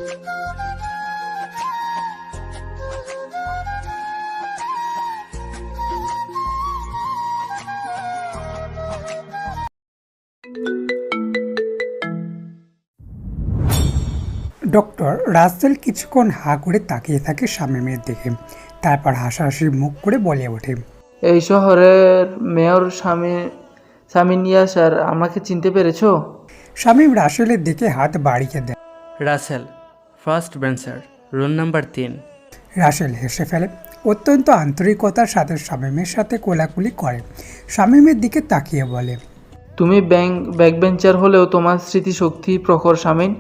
Doctor Rasel কিছুক্ষণ হাঁ করে তাকিয়ে থাকে শামীমের দিকে, তারপর হাসাহাসি মুখ করে বলে ওঠে, এই শহরের মেয়র সামিন ইয়াসার আমাকে চিনতে পেরেছো? শামীম রাসেলের দিকে হাত বাড়িয়ে দেয়। Rasel, first bencher, roll number 3। Rasel হেসে ফেলে, অত্যন্ত আন্তরিকতার সাথে শামীমের সাথে কোলাকুলি করে। শামীমের দিকে তাকিয়ে বলে, তুমি ব্যাক বেঞ্চার হলেও তোমার স্মৃতিশক্তি প্রখর শামিন।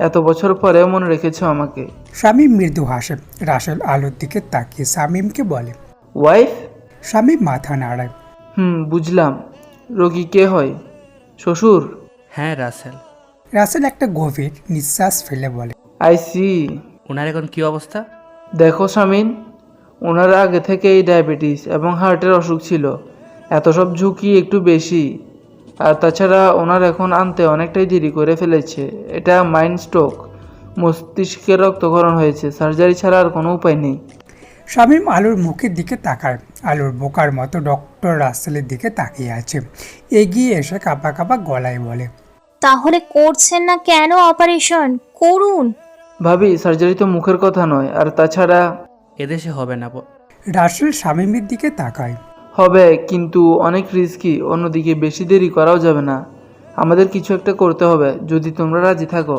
এত বছর পরেও মনে রেখেছো আমাকে। শামীম মৃদু হাসে। রাসেল আলোর দিকে তাকিয়ে শামীমকে বলে, ওয়াইফ? শামীম মাথা নাড়ায়। বুঝলাম। রোগী কে হয়? শ্বশুর? হ্যাঁ রাসেল। রাসেল একটা গভীর নিঃশ্বাস ফেলে বলে, আই সি। ওনার এখন কী অবস্থা? দেখো শামিন, ওনার আগে থেকেই ডায়াবেটিস এবং হার্টের অসুখ ছিল। এত সব ঝুঁকি একটু বেশি। আর তাছাড়া ওনার এখন আনতে অনেকটাই দেরি করে ফেলেছে। এটা মাইন্ড স্ট্রোক, মস্তিষ্কের রক্তক্ষরণ হয়েছে। সার্জারি ছাড়া আর কোনো উপায় নেই। শামীম আলোর মুখের দিকে তাকায়। আলোর বোকার মতো ডক্টর রাসেলের দিকে তাকিয়ে আছে। এগিয়ে এসে কাঁপা কাঁপা গলায় বলে, তাহলে করছেন না কেন অপারেশন? করুন। ভাবি, সার্জারি তো মুখের কথা নয়। আর তাছাড়া এদেশে হবে না। রাসেল শামীমের দিকে তাকায়। হবে, কিন্তু অনেক রিস্কি। অন্যদিকে বেশি দেরি করাও যাবে না। আমাদের কিছু একটা করতে হবে, যদি তোমরা রাজি থাকো।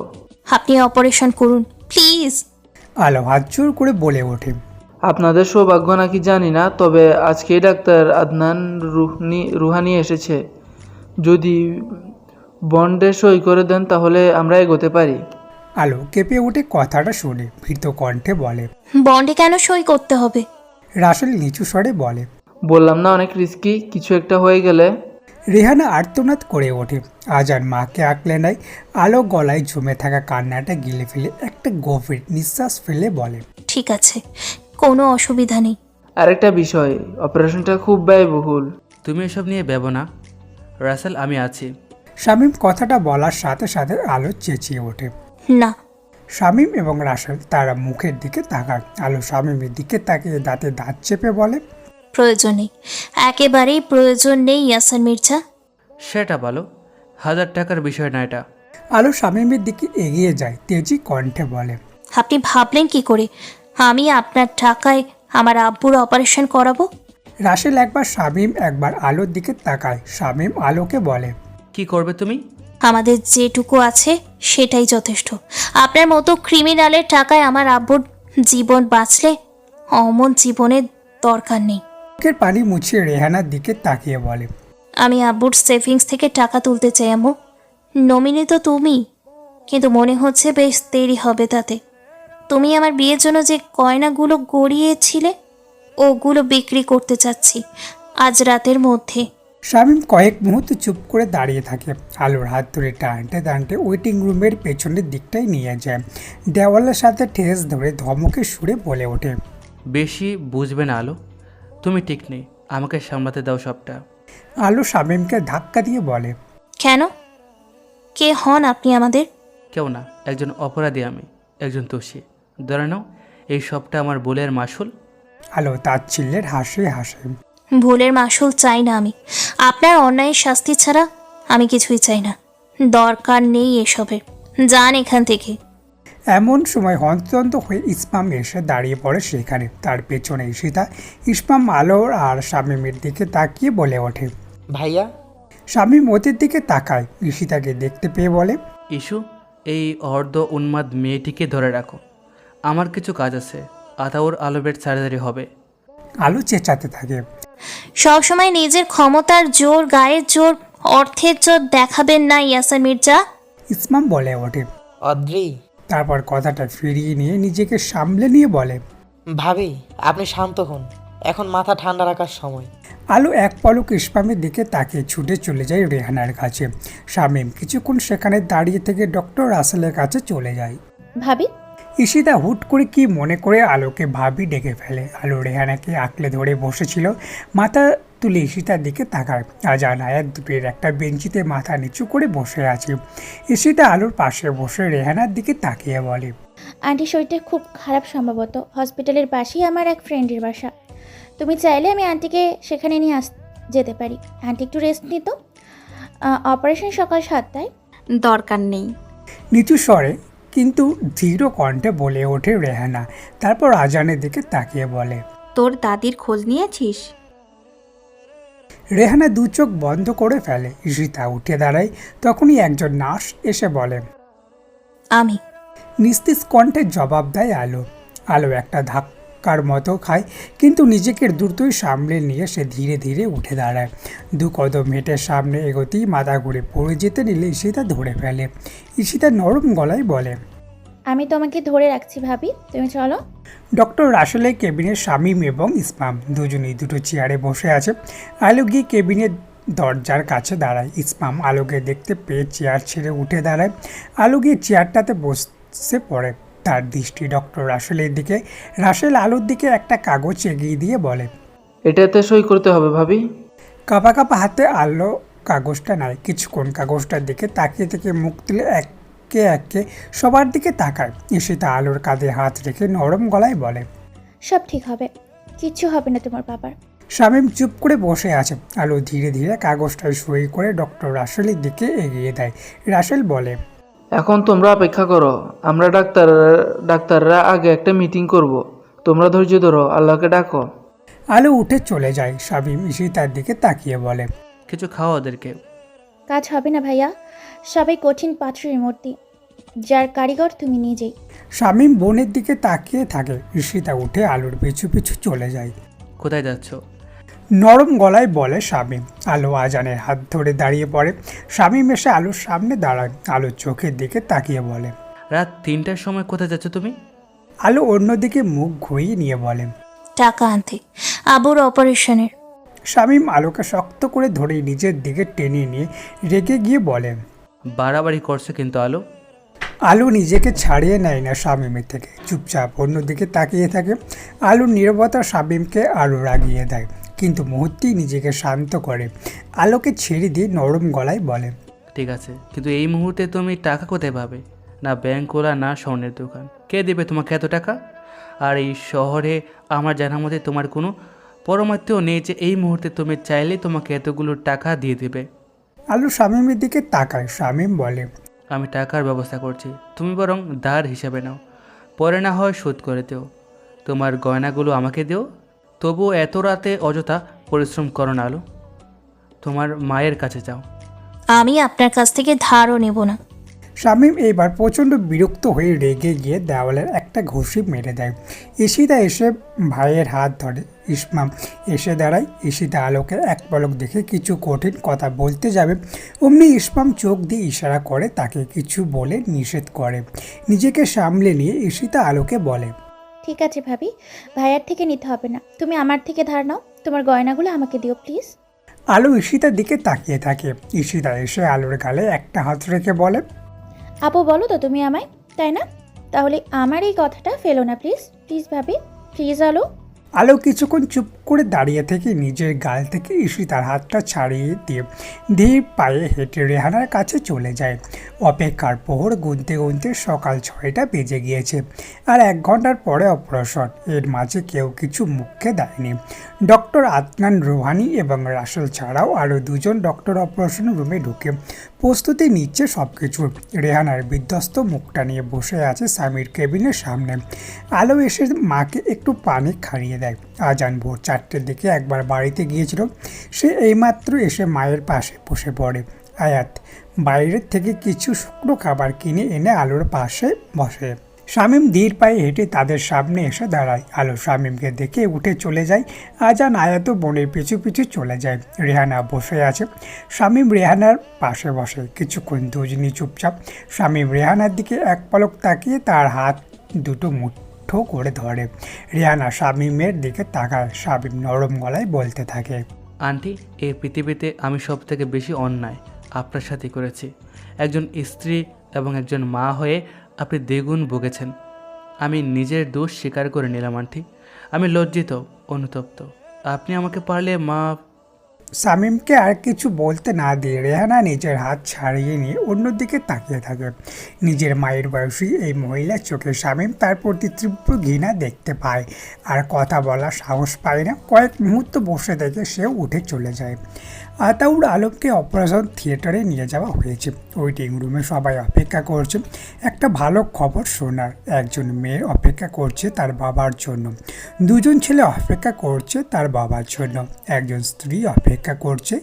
আপনি অপারেশন করুন প্লিজ। আলো হাত জোর করে বলে ওঠে, আপনাদের সৌভাগ্য নাকি জানি না, তবে আজকেই ডাক্তার আদনান রুহানি এসেছে। যদি বন্ডে সই করে দেন তাহলে আমরা এগোতে পারি। আলো কেঁপে উঠে কথাটা শুনে ভীত কণ্ঠে বলে। বন্ডে কেন সই করতে হবে? রাসেল নিচু স্বরে বলে, বললাম না অনেক রিস্কি, কিছু একটা হয়ে গেলে। রেহানা আর্তনাদ করে ওঠে। আজান মাকে আঁকলে নেয়। আলো গলায় জমে থাকা কান্নাটা গিলে ফেলে একটা গভীর নিঃশ্বাস ফেলে বলে, ঠিক আছে, কোনো অসুবিধা নেই। আরেকটা বিষয়, অপারেশনটা খুব ব্যয়বহুল। তুমি এসব নিয়ে ভেবো না রাসেল, আমি আছি। শামীম কথাটা বলার সাথে সাথে আলো চেঁচিয়ে ওঠে। না। শামীম এবং রাসেল তারা মুখের দিকে তাকায়। আলো শামীমের দিকে তাকিয়ে দাঁতে দাঁত চেপে বলে, প্রয়োজন নেই, একেবারেই প্রয়োজন নেই ইয়াসার মির্জা। সেটা বলো, 1000 টাকার বিষয় না এটা। আলো শামীমের দিকে এগিয়ে যায়, তেজি কণ্ঠে বলে, আপনি ভাবলেন কি করে আমি আপনার টাকায় আমার আব্বুর অপারেশন করাবো? রাসেল একবার শামীম একবার আলোর দিকে তাকায়। শামীম আলোকে বলে, কি করবে তুমি? আমাদের যেটুকু আছে সেটাই যথেষ্ট। আপনার মতো ক্রিমিনালের টাকায় আমার আব্বুর জীবন বাঁচলে অমন জীবনের দরকার নেই। চোখের পানি মুছিয়ে রেহানার দিকে তাকিয়ে বলে, আমি আব্বুর সেভিংস থেকে টাকা তুলতে চাই আম্মু। নমিনি তো তুমি, কিন্তু মনে হচ্ছে বেশ দেরি হবে তাতে। তুমি আমার বিয়ের জন্য যে গয়নাগুলো গড়িয়েছিলে ওগুলো বিক্রি করতে চাচ্ছি আজ রাতের মধ্যে। শামীম কয়েক মুহূর্ত চুপ করে দাঁড়িয়ে থাকে। আলোর হাত ধরে টানতে টানতে ওয়েটিং রুমের পেছনের দিকটাই নিয়ে যায়। দেওয়ালের সাথে ঠেস ধরে ধমকে সুরে বলে ওঠে, বেশি বুঝবে না আলো, তুমি ঠিক নেই, আমাকে সামলাতে দাও সবটা। আলো শামীমকে ধাক্কা দিয়ে বলে, কেন? কে হন আপনি আমাদের? কেউ না, একজন অপরাধী আমি, একজন দোষী। ধরে নাও এই সবটা আমার বলের মাসুল। আলো তাচ্ছিল্যের হাসি হাসে। ভুলের মাসুল চাই না আমি। আপনার অন্যায়ের শাস্তি ছাড়া আমি কিছুই চাই না। দরকার নেই এসবের, যান এখান থেকে। এমন সময় হন্তদন্ত হয়ে ইসমাম এসে দাঁড়িয়ে পড়ে সেখানে। তার পেছনে ঈশিতা। ইসমাম আলোর আর শামীমের দিকে তাকিয়ে বলে ওঠে, ভাইয়া। শামীম ওদের দিকে তাকায়। ঈশিতাকে দেখতে পেয়ে বলে, ইস্যু, এই অর্ধ উন্মাদ মেয়েটিকে ধরে রাখো, আমার কিছু কাজ আছে। আতাউর আলবের সার্জারি হবে। আলো চেঁচাতে থাকে, সবসময় নিজের ক্ষমতার জোর, গায়ের জোর, অর্থের জোর দেখাবেন না ইয়াসার মির্জা। ইসমাম বলে ওঠে। অদ্রি। তারপর কথাটা ফিরিয়ে নিয়ে নিজেকে সামলে নিয়ে বলে, ভাবি, আপনি শান্ত হন, এখন মাথা ঠান্ডা রাখার সময়। আলো এক পলক ইসমামের দিকে তাকিয়ে ছুটে চলে যায় রেহানার কাছে। শামীম কিছুক্ষণ সেখানে দাঁড়িয়ে থেকে ডক্টর রাসেলের কাছে চলে যায়। ভাবি, ঈশিতা হুট করে কি মনে করে আলোকে ভাবি ডেকে ফেলে। আলো রেহানাকে আঁকলে ধরে বসেছিল। মাথা তুলে ঈশিতার দিকে তাকায়। আজান আয়াত দুটোর একটা বেঞ্চিতে মাথা নিচু করে বসে আছে। ঈশিতা আলোর পাশে বসে রেহানার দিকে তাকিয়ে বলে, আন্টির শরীরটা খুব খারাপ, সম্ভবত হসপিটালের পাশেই আমার এক ফ্রেন্ডের বাসা। তুমি চাইলে আমি আন্টিকে সেখানে নিয়ে যেতে পারি। আন্টি একটু রেস্ট নিত। অপারেশন সকাল 7টায়। দরকার নেই। নিচু স্বরে কিন্তু দৃঢ় কণ্ঠে বলে ওঠে রেহানা। তারপর আজানের দিকে তাকিয়ে বলে, তোর দাদির খোঁজ নিয়েছিস? রেহানা দু চোখ বন্ধ করে ফেলে। ঈশিতা উঠে দাঁড়ায়। তখনই একজন নার্স এসে বলে, আমি। নিস্তেজ কণ্ঠে জবাব দেয় আলো। আলো একটা ধাক্কার মতো খায়, কিন্তু নিজেকে দ্রুতই সামলে নিয়ে সে ধীরে ধীরে উঠে দাঁড়ায়। দু কদম হেঁটে সামনে এগোতেই মাথা ঘুরে পড়ে যেতে নিলে ঈশিতা ধরে ফেলে। ঈশিতা নরম গলায় বলে, আমি তোমাকে ধরে রাখছি ভাবি, তুমি চলো। ডক্টর রাসেলের কেবিনের শামীম এবং ইসমাম দুজনেই দুটো চেয়ারে বসে আছে। আলো গিয়ে কেবিনের দরজার কাছে দাঁড়ায়। ইসমাম আলোকে দেখতে পেয়ে চেয়ার ছেড়ে উঠে দাঁড়ায়। আলো গিয়ে চেয়ারটাতে বসে পড়ে। তার দৃষ্টি ডক্টর রাসেলের দিকে। রাসেল আলোর দিকে একটা কাগজ এগিয়ে দিয়ে বলে, এটাতে সই করতে হবে ভাবি। কাঁপা কাঁপা হাতে আলো কাগজটা নেয়। কিছুক্ষণ কাগজটার দিকে তাকিয়ে থেকে মুখ তুলে একে একে সবার দিকে তাকায়। ঈশিতা আলোর কাঁধে হাত রেখে নরম গলায় বলে, সব ঠিক হবে, কিচ্ছু হবে না তোমার বাবার। শামীম চুপ করে বসে আছে। আলো ধীরে ধীরে কাগজটায় সই করে ডক্টর রাসেলের দিকে এগিয়ে দেয়। রাসেল বলে, এখন তোমরা অপেক্ষা করো, আমরা ডাক্তাররা আগে একটা মিটিং করব। তোমরা ধৈর্য ধরো, আল্লাহকে ডাকো। আলো উঠে চলে যায়। শামীম ঈশিতার দিকে তাকিয়ে বলে, কিছু খাওয়া ওদেরকে। কাজ হবে না ভাইয়া, সবাই কঠিন পাথরের মূর্তি, যার কারিগর তুমি নিজেই। শামীম বোনের দিকে তাকিয়ে থাকে। ঈশিতা উঠে আলোর পিছু পিছু চলে যায়। কোথায় যাচ্ছ? নরম গলায় বলে শামীম। আলো আজানের হাত ধরে দাঁড়িয়ে পড়ে। শামীম এসে আলোর সামনে দাঁড়ায়। আলোর চোখের দিকে তাকিয়ে বলে, রাত 3টার সময় কোথায় যাচ্ছ তুমি? আলো অন্যদিকে মুখ ঘুরিয়ে নিয়ে বলে, টাকা আনতে, আবুর অপারেশনের। শামীম আলোকে শক্ত করে ধরে নিজের দিকে টেনে নিয়ে রেগে গিয়ে বলে, বাড়াবাড়ি করছে কিন্তু আলো। আলো নিজেকে ছাড়িয়ে নেয় না শামীমের থেকে। চুপচাপ অন্যদিকে তাকিয়ে থাকে। আলোর নীরবতা শামীমকে আরও রাগিয়ে দেয়, কিন্তু মুহূর্তেই নিজেকে শান্ত করে। আলোকে ছেড়ে দিয়ে নরম গলায় বলে, ঠিক আছে, কিন্তু এই মুহূর্তে তুমি টাকা কোথায় পাবে? না ব্যাংক খোলা, না স্বর্ণের দোকান। কে দেবে তোমাকে এত টাকা? আর এই শহরে আমার জানার মধ্যে তোমার কোনো পরমাত্মীয় নেই যে এই মুহূর্তে তুমি চাইলে তোমাকে এতগুলো টাকা দিয়ে দেবে। আলো শামীমের দিকে তাকায়। শামীম বলে, আমি টাকার ব্যবস্থা করছি, তুমি বরং ধার হিসাবে নাও, পরে না হয় শোধ করে দিও। তোমার গয়নাগুলো আমাকে দিও। তবুও এত রাতে অযথা পরিশ্রম করো না আলো, তোমার মায়ের কাছে যাও। আমি আপনার কাছ থেকে ধারও নেব না। শামীম এবার প্রচণ্ড বিরক্ত হয়ে রেগে গিয়ে দেওয়ালের একটা ঘুষি মেরে দেয়। ঈশিতা এসে ভাইয়ের হাত ধরে। ইসমাম এসে দাঁড়ায়। ঈশিতা আলোকে এক পলক দেখে কিছু কঠিন কথা বলতে যাবে, অমনি ইসমাম চোখ দিয়ে ইশারা করে তাকে কিছু বলে নিষেধ করে। নিজেকে সামলে নিয়ে ঈশিতা আলোকে বলে, ঠিক আছে ভাবি, ভাইয়ার থেকে নিতে হবে না, তুমি আমার থেকে ধার নাও। তোমার গয়নাগুলো আমাকে দিও প্লিজ। আলো ঈশিতার দিকে তাকিয়ে থাকে। ঈশিতা এসে আলোর গালে একটা হাত রেখে বলে, আপু বলো তো তুমি আমায়, তাই না? তাহলে আমার এই কথাটা ফেলো না প্লিজ। প্লিজ ভাবি, প্লিজ। আলো আলো কিছুক্ষণ চুপ করে দাঁড়িয়ে থেকে নিজের গাল থেকে ঈশিতার হাতটা ছাড়িয়ে দিয়ে ধীর পায়ে হেঁটে রেহানার কাছে চলে যায়। অপেক্ষার প্রহর গুনতে গুনতে সকাল 6টা বেজে গিয়েছে। আর 1 ঘন্টার পরে অপারেশন। এর মাঝে কেউ কিছু মুখে দেয়নি। ডক্টর আদনান রোহানি এবং রাসেল ছাড়াও আরও 2জন ডক্টর অপারেশন রুমে ঢুকে প্রস্তুতি নিচ্ছে সব কিছুর। রেহানার বিধ্বস্ত মুখটা নিয়ে বসে আছে স্বামীর কেবিনের সামনে। আলো এসে মাকে একটু পানি খাইয়ে দেয়। আজান ভোর 4টের দিকে একবার বাড়িতে গিয়েছিল। সে এইমাত্র এসে মায়ের পাশে বসে পড়ে। আয়াত বাইরের থেকে কিছু শুকনো খাবার কিনে এনে আলোর পাশে বসে। শামীম ধীর পায়ে হেঁটে তাদের সামনে এসে দাঁড়ায়। আলো শামীমকে দেখে উঠে চলে যায়। আজান আয়াত বোনের পিছু পিছু চলে যায়। রেহানা বসে আছে। শামীম রেহানার পাশে বসে। কিছুক্ষণ দুজনই চুপচাপ। শামীম রেহানার দিকে এক পলক তাকিয়ে তার হাত দুটো মুঠো করে ধরে। রেহানা শামীমের দিকে তাকায়। শামীম নরম গলায় বলতে থাকে, আন্টি, এই পৃথিবীতে আমি সব থেকে বেশি অন্যায় আপনার সাথে করেছি। একজন স্ত্রী এবং একজন মা হয়ে আপনি দ্বিগুণ ভুগেছেন। আমি নিজের দোষ স্বীকার করে নিলাম আন্টি। আমি লজ্জিত, অনুতপ্ত। আপনি আমাকে পারলে শামীমকে আর কিছু বলতে না দিয়ে রেহানা নিজের হাত ছাড়িয়ে নিয়ে অন্যদিকে তাকিয়ে থাকে। নিজের মায়ের বয়সী এই মহিলার চোখে শামীম তার প্রতি তীব্র ঘৃণা দেখতে পায় আর কথা বলার সাহস পায় না। কয়েক মুহূর্ত বসে থেকে সে উঠে চলে যায়। আতাউর আলমকে অপারেশন থিয়েটারে নিয়ে যাওয়া হয়েছে। ওয়েটিং রুমে সবাই অপেক্ষা করছে একটা ভালো খবর শোনার। একজন মেয়ে অপেক্ষা করছে তার বাবার জন্য, দুজন ছেলে অপেক্ষা করছে তার বাবার জন্য, একজন স্ত্রী অপেক্ষা করছে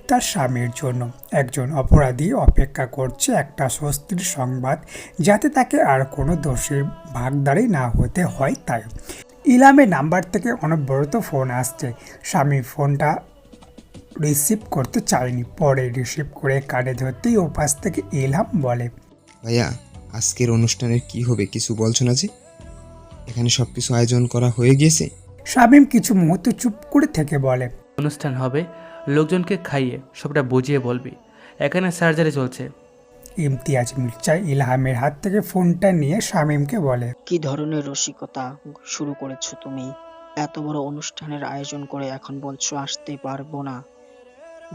তার স্বামীর জন্য, একজন অপরাধী অপেক্ষা করছে একটা স্বস্তির সংবাদ যাতে তাকে আর কোনো দোষের ভাগদারি না হতে হয়। তাই ইলামের নাম্বার থেকে অনবরত ফোন আসছে। স্বামী ফোনটা রিসিভ করতে চায়নি, পরে রিসিভ করে কানে ধরতেই ওপাশ থেকে ইলহাম বলে, ভাইয়া আজকের অনুষ্ঠানের কি হবে কিছু বলছো না যে? এখানে সব কিছু আয়োজন করা হয়ে গিয়েছে? শামীম কিছু মুহূর্ত চুপ করে থেকে বলে, অনুষ্ঠান হবে, লোকজনকে খাইয়ে সবটা বুঝিয়ে বলবি। এখানে সার্জারি চলছে। ইমতিয়াজ মির্জা ইলহামের হাত থেকে ফোনটা নিয়ে শামীমকে বলে, কি ধরনের রসিকতা শুরু করেছো তুমি? এত বড় অনুষ্ঠানের আয়োজন করে এখন বলছো আসতে পারবো না?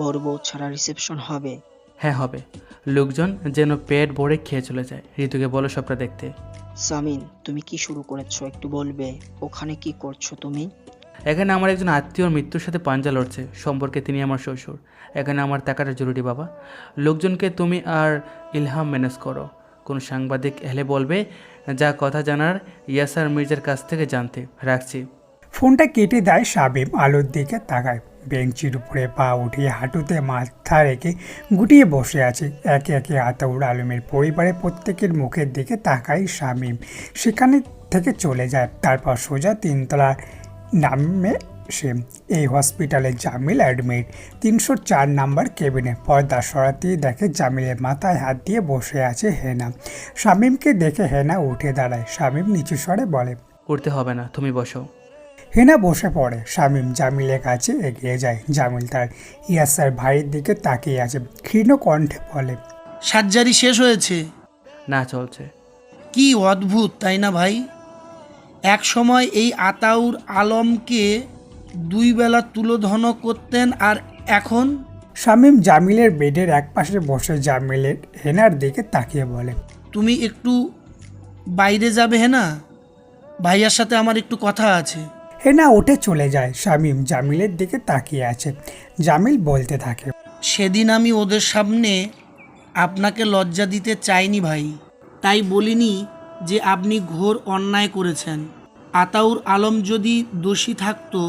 বড় বউ ছাড়া রিসেপশন হবে? হ্যাঁ হবে, লোকজন যেন পেট ভরে খেয়ে চলে যায়। ঋতুকে বলো সবটা দেখতে। সামিন, তুমি কি শুরু করেছো একটু বলবে? ওখানে কি করছো তুমি? এখানে আমার একজন আত্মীয়র মৃত্যুর সাথে পাঞ্জা লড়ছে, সম্পর্কে তিনি আমার শ্বশুর। এখানে আমার টাকাটা জরুরি বাবা। লোকজনকে তুমি আর ইলহাম ম্যানেজ করো। কোন সাংবাদিক এলে বলবে যা কথা জানার ইয়াসার মির্জার কাছ থেকে জানতে। রাখছি। ফোনটা কেটে দেয় শামীম আলোর দিকে তাকায়। বেঞ্চির উপরে পা উঠিয়ে হাঁটুতে মাথা রেখে গুটিয়ে বসে আছে। একে একে আতাউর আলমের পরিবারের প্রত্যেকের মুখের দিকে তাকায় শামীম। সেখানে থেকে চলে যায়। তারপর সোজা 3তলা নামে সে। এই হসপিটালে জামিল অ্যাডমিট 304 নাম্বার কেবিনে। পর্দা সরাতেই দেখে জামিলের মাথায় হাত দিয়ে বসে আছে হেনা। শামীমকে দেখে হেনা উঠে দাঁড়ায়। শামীম নিচু স্বরে বলে, উঠতে হবে না, তুমি বসো। হেনা বসে পড়ে। শামীম জামিলের কাছে এগিয়ে যায়। জামিল তার ইয়াসার ভাইয়ের দিকে তাকিয়ে আছে, ক্ষীণ কণ্ঠে বলে, সার্জারি শেষ হয়েছে? না, চলছে। কি অদ্ভুত তাই না ভাই? এক সময় এই আতাউর আলমকে 2 বেলা তুলোধন করতেন আর এখন? শামীম জামিলের বেডের একপাশে বসে জামিলের হেনার দিকে তাকিয়ে বলে, তুমি একটু বাইরে যাবে হেনা? ভাইয়ার সাথে আমার একটু কথা আছে। হেনা উঠে চলে যায়। শামীম জামিলের দিকে তাকিয়ে আছে। জামিল বলতে থাকে, সেদিন আমি ওদের সামনে আপনাকে লজ্জা দিতে চাইনি ভাই, তাই বলিনি যে আপনি ঘোর অন্যায় করেছেন। আতাউর আলম যদি দোষী থাকতো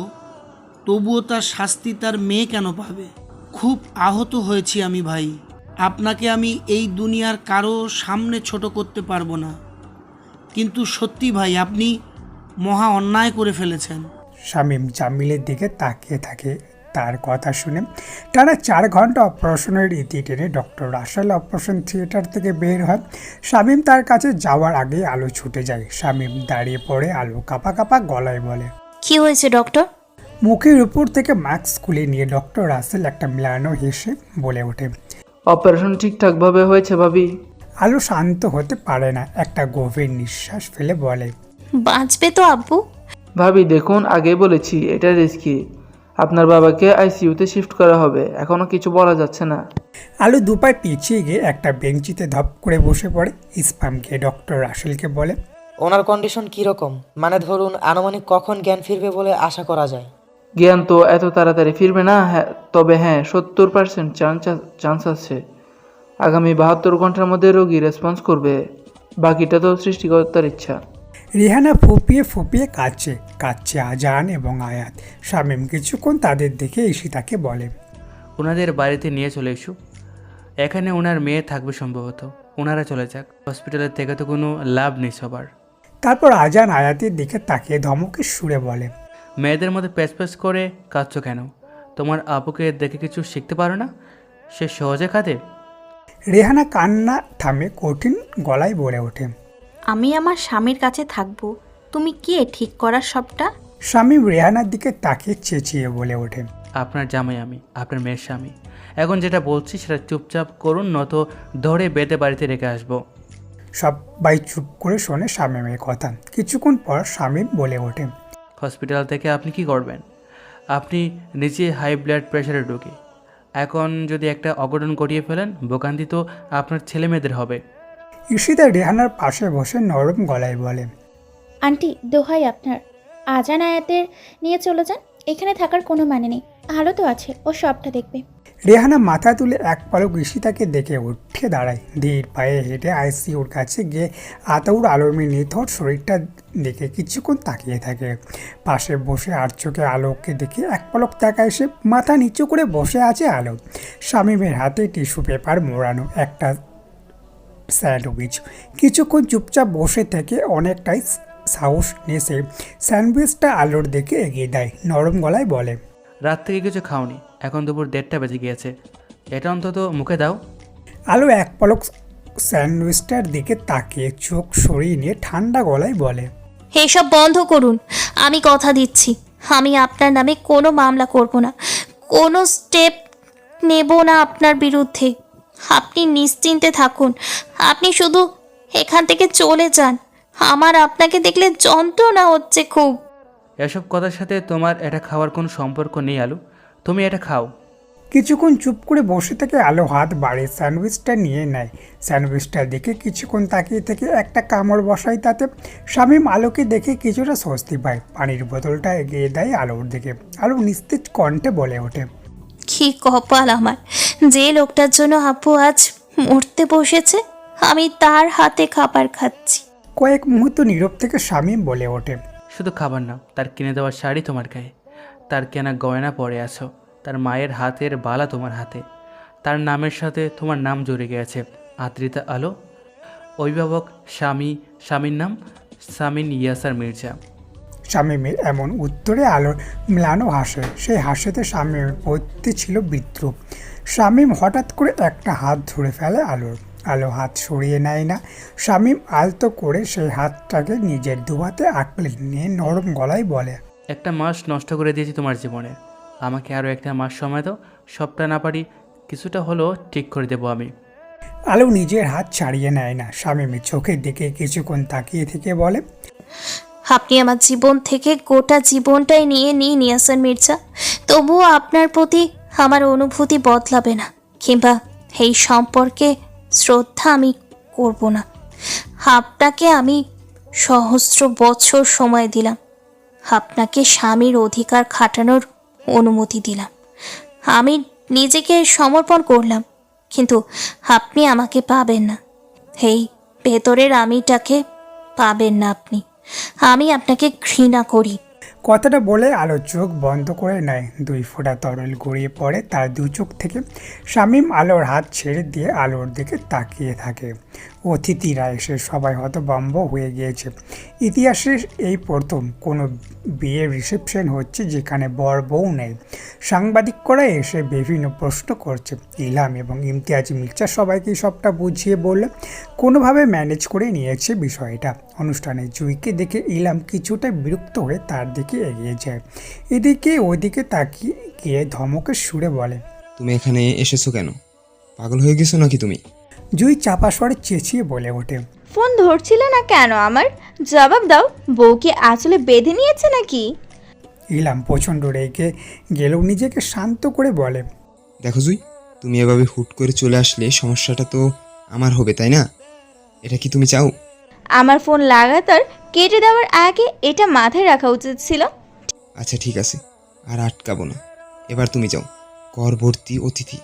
তবুও তার শাস্তি তার মেয়ে কেন পাবে? খুব আহত হয়েছি আমি ভাই। আপনাকে আমি এই দুনিয়ার কারো সামনে ছোট করতে পারবো না, কিন্তু সত্যি ভাই আপনি মহা অন্যায় করে ফেলেছেন। শামীম জামিলের দিকে তাকিয়ে থাকে। তার কথা শুনে টানা 4 ঘন্টা অপারেশনের ইতি টেনে ডক্টর রাসেল অপারেশন থিয়েটার থেকে বের হয়। শামীম তার কাছে যাওয়ার আগে আলো ছুটে যায়। শামীম দাঁড়িয়ে পড়ে আলো কাঁপা কাঁপা গলায় বলে, কি হয়েছে ডক্টর? মুখের উপর থেকে মাস্ক খুলে নিয়ে ডক্টর রাসেল একটা মিলানো হেসে বলে ওঠে, অপারেশন ঠিকঠাকভাবে হয়েছে ভাবি? আলো শান্ত হতে পারে না, একটা গভীর নিঃশ্বাস ফেলে বলে, বাঁচবে তো আব্বু? ভাবি দেখুন, আগে বলেছি এটা রিস্কি। আপনার বাবাকে আইসিইউতে শিফট করা হবে, এখনো কিছু বলা যাচ্ছে না। আলো দুপায় পিছিয়ে গিয়ে একটা বেঞ্চিতে ধপ করে বসে পড়ে। ইসপাম গিয়ে ডক্টর রাসেলকে বলে, ওনার কন্ডিশন কীরকম? মানে ধরুন আনুমানিক কখন জ্ঞান ফিরবে বলে আশা করা যায়? জ্ঞান তো এত তাড়াতাড়ি ফিরবে না, তবে হ্যাঁ 70% চান্স আছে। আগামী 72 ঘন্টার মধ্যে রোগী রেসপন্স করবে, বাকিটা তো সৃষ্টিকর্তার ইচ্ছা। রেহানা ফুপিয়ে ফুপিয়ে কাঁদছে আজান এবং আয়াত। শামীম কিছুক্ষণ তাদের দেখে ঈশিতাকে বলে, ওনাদের বাড়িতে নিয়ে চলে এসো। এখানে ওনার মেয়ে থাকবে সম্ভবত। ওনারা চলে যাক, হসপিটালের থেকে তো কোনো লাভ নেই সবার। তারপর আজান আয়াতের দিকে তাকিয়ে ধমকের সুরে বলে, মেয়েদের মধ্যে প্যাচ করে কাঁদছো কেন? তোমার আপুকে দেখে কিছু শিখতে পারো না? সে সহজে কাঁদে। রেহানা কান্না থামে কঠিন গলায় বলে ওঠে, আমি আমার স্বামীর কাছে থাকবো, তুমি কে ঠিক করার সবটা? শামীম রেহানার দিকে তাকিয়ে চেঁচিয়ে বলে ওঠে, আপনার জামাই আমি, আপনার মেয়ের স্বামী। এখন যেটা বলছি সেটা চুপচাপ করুন, নত ধরে বেঁধে বাড়িতে রেখে আসবো। সবাই চুপ করে শোনে শামীমের কথা। কিছুক্ষণ পর শামীম বলে ওঠে, হসপিটাল থেকে আপনি কি করবেন? আপনি নিচে হাই ব্লাড প্রেশারে ঢুকে এখন যদি একটা অঘটন ঘটিয়ে ফেলেন ভোগান্তি তো আপনার ছেলে মেয়েদের হবে। ঈশিতা রেহানার পাশে বসে নরম গলায় বলে, আন্টি দোহাই আপনার, আজান আয়াতের নিয়ে চলে যান, এখানে থাকার কোনো মানে নেই। আলো তো আছে, ও সবটা দেখবে। রেহানা মাথা তুলে এক পলক ঈশিতাকে দেখে উঠে দাঁড়ায়। ধীর পায়ে হেঁটে আইসিইউর কাছে গিয়ে আতাউর আলমের নিথর শরীরটা দেখে কিছুক্ষণ তাকিয়ে থাকে। পাশে বসে আর চোখে আলোকে দেখে এক পলক তাকায় সে। মাথা নিচু করে বসে আছে আলো, শামীমের হাতে টিস্যু পেপার মোড়ানো একটা স্যান্ডউইচ। কিছুক্ষণ চুপচাপ বসে থেকে অনেকটাই সাহস নিয়ে সে স্যান্ডউইচটা আলোর দিকে এগিয়ে দেয়। নরম গলায় বলে, রাত থেকে কিছু খাওনি, এখন দুপুর 1:30 বেজে গিয়েছে, এটা অন্তত মুখে দাও। আলো এক পলক স্যান্ডউইচটার দিকে তাকিয়ে চোখ সরিয়ে নিয়ে ঠান্ডা গলায় বলে, এসব বন্ধ করুন। আমি কথা দিচ্ছি আমি আপনার নামে কোনো মামলা করব না, কোনো স্টেপ নেব না আপনার বিরুদ্ধে। আপনি নিশ্চিন্তে থাকুন, আপনি শুধু এখান থেকে চলে যান। আমার আপনাকে দেখলে যন্ত্রণা হচ্ছে খুব। এসব কথার সাথে তোমার এটা খাওয়ার কোনো সম্পর্ক নেই আলু, তুমি এটা খাও। কিছুক্ষণ চুপ করে বসে থেকে আলো হাত বাড়িয়ে স্যান্ডউইচটা নিয়ে নেয়। স্যান্ডউইচটার দিকে কিছুক্ষণ তাকিয়ে থেকে একটা কামড় বসায় তাতে। শামীম আলোকে দেখে কিছুটা স্বস্তি পায়, পানির বোতলটা এগিয়ে দেয় আলোর দিকে। আলো নিস্তেজ কণ্ঠে বলে ওঠে, কি কপাল আমার, যে লোকটার জন্য আব্বু আজ মরতে বসেছে আমি তার হাতে খাবার খাচ্ছি। কয়েক মুহূর্ত নীরব থেকে শামীম বলে ওঠে, শুধু খাবার না, তার কিনে দেওয়া শাড়ি তোমার গায়ে, তার কেনা গয়না পরে আছো, তার মায়ের হাতের বালা তোমার হাতে, তার নামের সাথে তোমার নাম জড়ে গেছে আদ্রিতা আলো। অভিভাবক স্বামীর নাম সামিন ইয়াসার মির্জা। শামীমের এমন উত্তরে আলোর ম্লানো হাসে। সেই হাসিতে শামীমের প্রতি ছিল বিদ্রুপ। শামীম হঠাৎ করে একটা হাত ধরে ফেলে আলোর। আলো হাত সরিয়ে নেয় না। শামীম আলতো করে সেই হাতটাকে নিজের দুহাতে আঁকড়ে নিয়ে নরম গলায় বলে, একটা মাস নষ্ট করে দিয়েছি তোমার জীবনে, আমাকে আরও একটা মাস সময় দাও, সবটা না পারি কিছুটা হলেও ঠিক করে দেবো আমি। আলো নিজের হাত ছাড়িয়ে নেয় না। শামীমের চোখের দিকে কিছুক্ষণ তাকিয়ে থেকে বলে, আপনি আমার জীবন থেকে গোটা জীবনটাই নিয়ে নিন ইয়াসার মির্জা, তবুও আপনার প্রতি আমার অনুভূতি বদলাবে না, কিংবা এই সম্পর্কে শ্রদ্ধা আমি করব না। আপনাকে আমি সহস্র বছর সময় দিলাম, আপনাকে স্বামীর অধিকার খাটানোর অনুমতি দিলাম, আমি নিজেকে সমর্পণ করলাম, কিন্তু আপনি আমাকে পাবেন না, এই ভেতরের আমিটাকে পাবেন না আপনি। আমি আপনাকে ঘৃণা করি। কথাটা বলে আলো চোখ বন্ধ করে নেয়। 2 ফোঁটা তরল গড়িয়ে পড়ে তার দু চোখ থেকে। শামীম আলোর হাত ছেড়ে দিয়ে আলোর দিকে তাকিয়ে থাকে। অতিথিরা এসে সবাই হতভম্ব হয়ে গিয়েছে। ইতিহাসে এই প্রথম কোনো বিয়ের রিসেপশন হচ্ছে যেখানে বর বউ নেই। সাংবাদিকরা এসে বিভিন্ন প্রশ্ন করছে। ইলহাম এবং ইমতিয়াজ মির্জা সবাইকে সবটা বুঝিয়ে বললে কোনোভাবে ম্যানেজ করে নিয়েছে বিষয়টা। অনুষ্ঠানে জুইকে দেখে ইলহাম কিছুটা বিরক্ত হয়ে তার দিকে এগিয়ে যায়। এদিকে ওদিকে তাকিয়ে গিয়ে ধমকের সুরে বলে, তুমি এখানে এসেছো কেন? পাগল হয়ে গেছো নাকি তুমি? জুই চাপা স্বরে চেঁচিয়ে বলে ওঠে, ফোন ধরছিলে না কেন আমার? জবাব দাও, বউ কি আসলে বেঁধে নিয়েছে নাকি? ইলহাম প্রচণ্ড রেগে গেলেও নিজেকে শান্ত করে বলে, দেখো জুই, তুমি এভাবে হুট করে চলে আসলে সমস্যাটা তো আমার হবে, তাই না? এটা কি তুমি চাও? আমার ফোন লাগাতার কেটে দেওয়ার আগে এটা মাথায় রাখা উচিত ছিল। আচ্ছা ঠিক আছে, আর আটকাবো না, এবার তুমি যাও। ঘর ভর্তি অতিথি,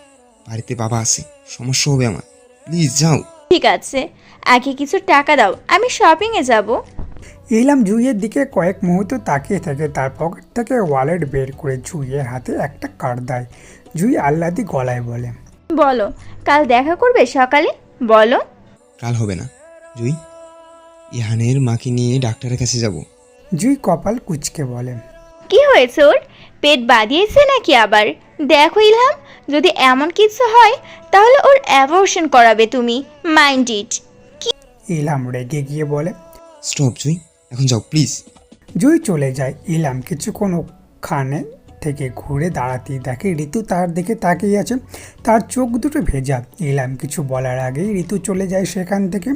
বাড়িতে বাবা আছে, সমস্যা হবে আমার, প্লিজ যাও। ঠিক আছে, আগে কিছু টাকা দাও, আমি শপিংয়ে যাব। ইলহাম জুইয়ের দিকে কয়েক মুহূর্ত তাকিয়ে থাকে, তার পকেট থেকে ওয়ালেট বের করে জুইয়ের হাতে একটা কার্ড দেয়। জুই আহ্লাদি গলায় বলে, বলো, কাল দেখা করবে সকালে? বলো। কাল হবে না জুই, ইহানের মাকে নিয়ে ডাক্তারের কাছে যাব। জুই কপাল কুঁচকে বলে, কি হয়েছে ওর? পেট বাঁধিয়েছে নাকি আবার? দেখো ইলহাম, যদি এমন কিছু হয় তাহলে ওর অ্যাবর্শন করাবে তুমি, মাইন্ড ইট। ইলহাম রেগে গিয়ে বলে, স্টপ জুই, এখন যাও প্লিজ। জুই চলে যায়। ইলহাম কিছুক্ষণ ওখানে থেকে ঘুরে দাঁড়াতেই দেখে ঋতু তার দিকে তাকিয়ে আছে। তার চোখ দুটো ভেজা। ইলহাম কিছু বলার আগেই ঋতু চলে যায় সেখান থেকে।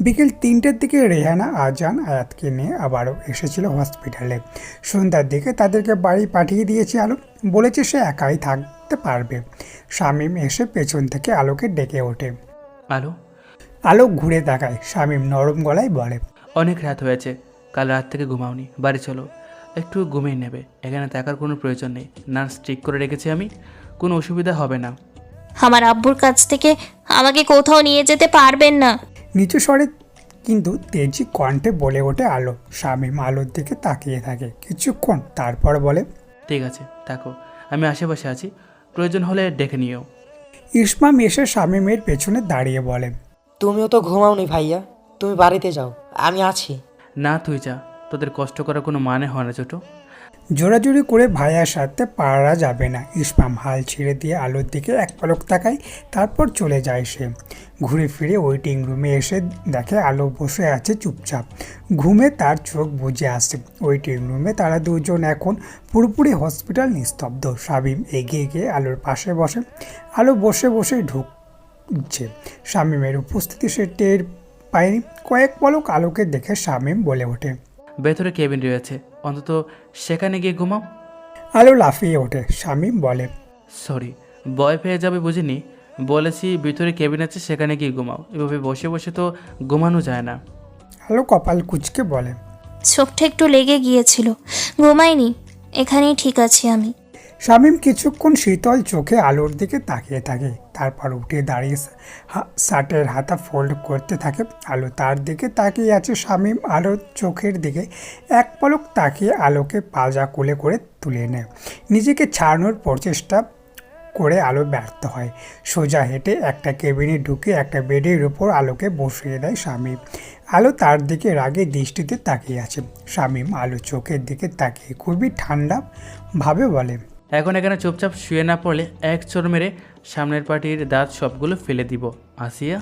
বিকেল 3টের দিকে রেহানা আজান আয়াতকে নিয়ে আবারও এসেছিল হসপিটালে। সন্ধ্যার দিকে তাদেরকে বাড়ি পাঠিয়ে দিয়েছে আলো, বলেছে সে একাই থাকতে পারবে। শামীম এসে পেছন থেকে আলোকে ডেকে ওঠে। আলো, আলো ঘুরে তাকায়। শামীম নরম গলায় বলে, অনেক রাত হয়েছে, কাল রাত থেকে ঘুমাওনি, বাড়ি চলো, একটু ঘুমিয়ে নেবে। এখানে থাকার কোনো প্রয়োজন নেই, নার্স ঠিক করে রেখেছি আমি, কোনো অসুবিধা হবে না। আমার আব্বুর কাছ থেকে আমাকে কোথাও নিয়ে যেতে পারবেন না। নিচু স্বরে কিন্তু তেজি কণ্ঠে বলে ওঠে আলো। শামীম আলোর দিকে তাকিয়ে থাকে কিছুক্ষণ, তারপর বলে, ঠিক আছে থাকো, আমি আশেপাশে আছি, প্রয়োজন হলে ডেকে নিও। ইসমাম এসে শামীমের পেছনে দাঁড়িয়ে বলে, তুমিও তো ঘুমাওনি ভাইয়া, তুমি বাড়িতে যাও, আমি আছি। না তুই যা, তোদের কষ্ট করার কোনো মানে হয় না ছোটো। জোরাজুরি করে ভাইয়ার সাথে পারা যাবে না। ইসমাম হাল ছেড়ে দিয়ে আলোর দিকে এক পলক তাকায়, তারপর চলে যায় সে। ঘুরে ফিরে ওয়েটিং রুমে এসে দেখে আলো বসে আছে চুপচাপ, ঘুমে তার চোখ বুজে আসে। ওয়েটিং রুমে তারা দুজন এখন পুরোপুরি হসপিটাল নিস্তব্ধ। শামীম এগিয়ে গিয়ে আলোর পাশে বসে। আলো বসে বসে ঢুকছে। শামীমের উপস্থিতি সে টের পায়নি। কয়েক পলক আলোকে দেখে শামীম বলে ওঠে, ভেতরে কেবিন রয়েছে, অন্তত সেখানে গিয়ে ঘুমাও। আলো লাফিয়ে ওঠে। শামীম বলে, সরি, ভয় পেয়ে যাবে বুঝিনি, বলেছি ভিতরে কেবিন আছে, সেখানে গিয়ে ঘুমাও। এভাবে বসে বসে তো ঘুমানো যায় না। আলো কপাল কুঁচকে বলে, চোখটা একটু লেগে গিয়েছিল, ঘুমাইনি, এখানেই ঠিক আছি আমি। শামীম কিছুক্ষণ শীতল চোখে আলোর দিকে তাকিয়ে থাকে, তারপর উঠে দাঁড়িয়ে শার্টের হাতা ফোল্ড করতে থাকে। আলো তার দিকে তাকিয়ে আছে। শামীম আলোর চোখের দিকে এক পলক তাকিয়ে আলোকে পাজা কোলে করে তুলে নেয়। নিজেকে ছাড়ানোর প্রচেষ্টা করে আলো ব্যর্থ হয়। সোজা হেঁটে একটা কেবিনে ঢুকে একটা বেডের উপর আলোকে বসিয়ে দেয় শামীম। আলো তার দিকে রাগে দৃষ্টিতে তাকিয়ে আছে। শামীম আলো চোখের দিকে তাকিয়ে খুবই ঠান্ডা ভাবে বলে, এখন এখানে চুপচাপ শুয়ে না পড়লে এক চোর মেরে সামনের পাটির দাঁত সবগুলো ফেলে দিব। আসিয়া,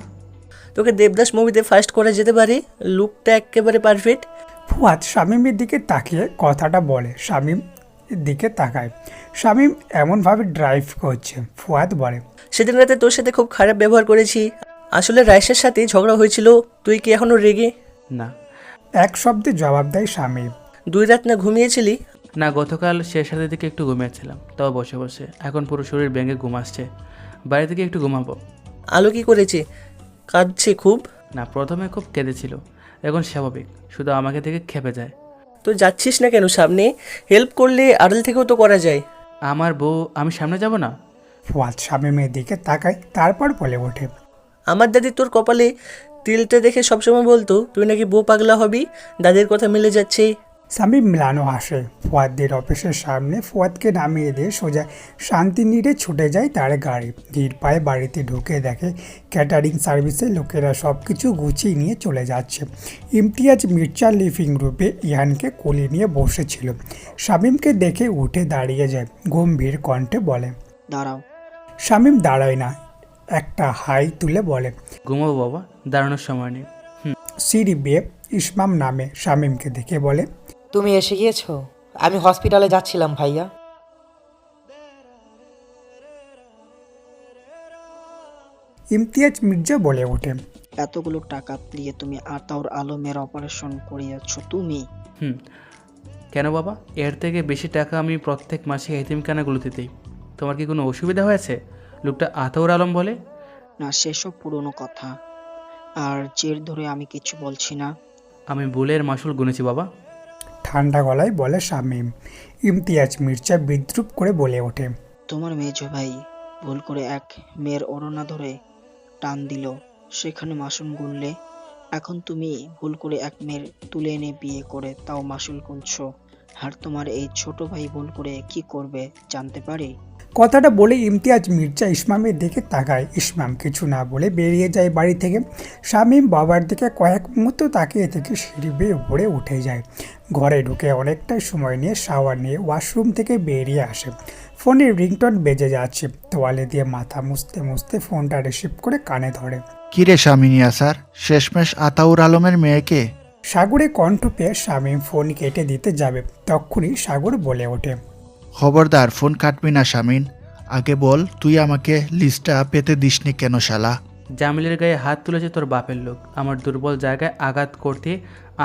তোকে দেবদাস মুভিতে ফার্স্ট করে যেতে পারি, লুকটা একেবারে পারফেক্ট। ফুয়াদ শামীমের দিকে তাকিয়ে কথাটা বলে। শামীম দিকে তাকায়। শামীম এমনভাবে ড্রাইভ করছে। ফুয়াদ বলে, সেদিন রাতে তোর সাথে খুব খারাপ ব্যবহার করেছি, আসলে রাইসের সাথে ঝগড়া হয়েছিল, তুই কি এখনো রেগে? না। এক শব্দে জবাব দেয় শামীম। 2 রাত না ঘুমিয়েছিলি? না, গতকাল শেষ রাতের দিকে একটু ঘুমিয়েছিলাম, তাও বসে বসে। এখন পুরো শরীর ভেঙে ঘুম আসছে, বাইরে থেকে একটু ঘুমাবো। আলো কি করেছে? কাঁদছে খুব? না, প্রথমে খুব কেঁদেছিল, এখন স্বাভাবিক, শুধু আমাকে থেকে খেপে যায়। তো যাচ্ছিস না কেন সামনে? হেল্প করলে আড়াল থেকেও তো করা যায়। আমার বউ, আমি সামনে যাব না? ফুয়াদ শামীমের দিকে তাকায়, তারপর বলে ওঠে, আমার দাদি তোর কপালে তিলটা দেখে সবসময় বলতো তুই নাকি বউ পাগলা হবি, দাদির কথা মিলে যাচ্ছে। শামীম মিলানো হাসে। ফুয়াদদের অফিসের সামনে ফুয়াদকে নামিয়ে দিয়ে সোজা শান্তিনীড়ে ছুটে যায় তার গাড়ি। ধীর পায়ে বাড়িতে ঢুকে দেখে ক্যাটারিং সার্ভিসের লোকেরা সব কিছু গুছিয়ে নিয়ে চলে যাচ্ছে। ইমতিয়াজ মির্জা লিভিং রুমে ইহানকে কোলে নিয়ে বসেছিল। শামীমকে দেখে উঠে দাঁড়িয়ে যায়, গম্ভীর কণ্ঠে বলে, দাঁড়াও। শামীম দাঁড়ায় না, একটা হাই তুলে বলে, ঘুমাবো বাবা, দাঁড়ানোর সময় নেই। সিঁড়ি বেয়ে ইসমাম নামে শামীমকে দেখে বলে, তুমি এসে গিয়েছো? আমি হসপিটালে যাচ্ছিলাম ভাইয়া। ইমতিয়াজ মির্জা বলে ওঠে, এতগুলো টাকা দিয়ে তুমি আতাউর আলমের অপারেশন করিয়েছ তুমি? কেন বাবা, এর থেকে বেশি টাকা আমি প্রত্যেক মাসে এতিমখানাগুলোতে দিই। তোমার কি কোনো অসুবিধা হয়েছে? লোকটা আতাউর আলম বলে। না, সেসব পুরনো কথা, আর জের ধরে আমি কিছু বলছি না। আমি ভুলের মাসুল গুনেছি বাবা। ঠান্ডা গলায় বলে শামীম। ইমতিয়াজ মির্জা বিদ্রুপ করে বলে ওঠে, তোমার মেজ ভাই ভুল করে এক মেয়ের ওড়না ধরে টান দিল, সেখানে মাসুল গুনলে। এখন তুমি ভুল করে এক মেয়ের তুলে এনে বিয়ে করে তাও মাসুল গুনছো, আর তোমার এই ছোট ভাই ভুল করে কি করবে জানতে পারি? কথাটা বলে ইমতিয়াজ মির্জা ইসমামের দিকে তাকায়। ইসমাম কিছু না বলে বেরিয়ে যায় বাড়ি থেকে। শামীম বাবার দিকে কয়েক মুহূর্ত তাকিয়ে থেকে সিঁড়ি বেয়ে উপরে উঠে যায়। ঘরে ঢুকে অনেকটাই সময় নিয়ে শাওয়ার নিয়ে ওয়াশরুম থেকে বেরিয়ে আসে। ফোনের রিংটোন বেজে যাচ্ছে। তোয়ালে দিয়ে মাথা মুছতে মুছতে ফোনটা রিসিভ করে কানে ধরে। কিরে শামিনিয়া স্যার, শেষমেশ আতাউর আলমের মেয়েকে? সাগরে কণ্ঠ পেয়ে শামীম ফোন কেটে দিতে যাবে, তখনই সাগর বলে ওঠে, খবরদার ফোন কাটবি না শামিন। আগে বল, তুই আমাকে লিস্টটা পেতে দিসনি কেন শালা? জামিলের গায়ে হাত তুলেছে তোর বাপের লোক। আমার দুর্বল জায়গায় আঘাত করতে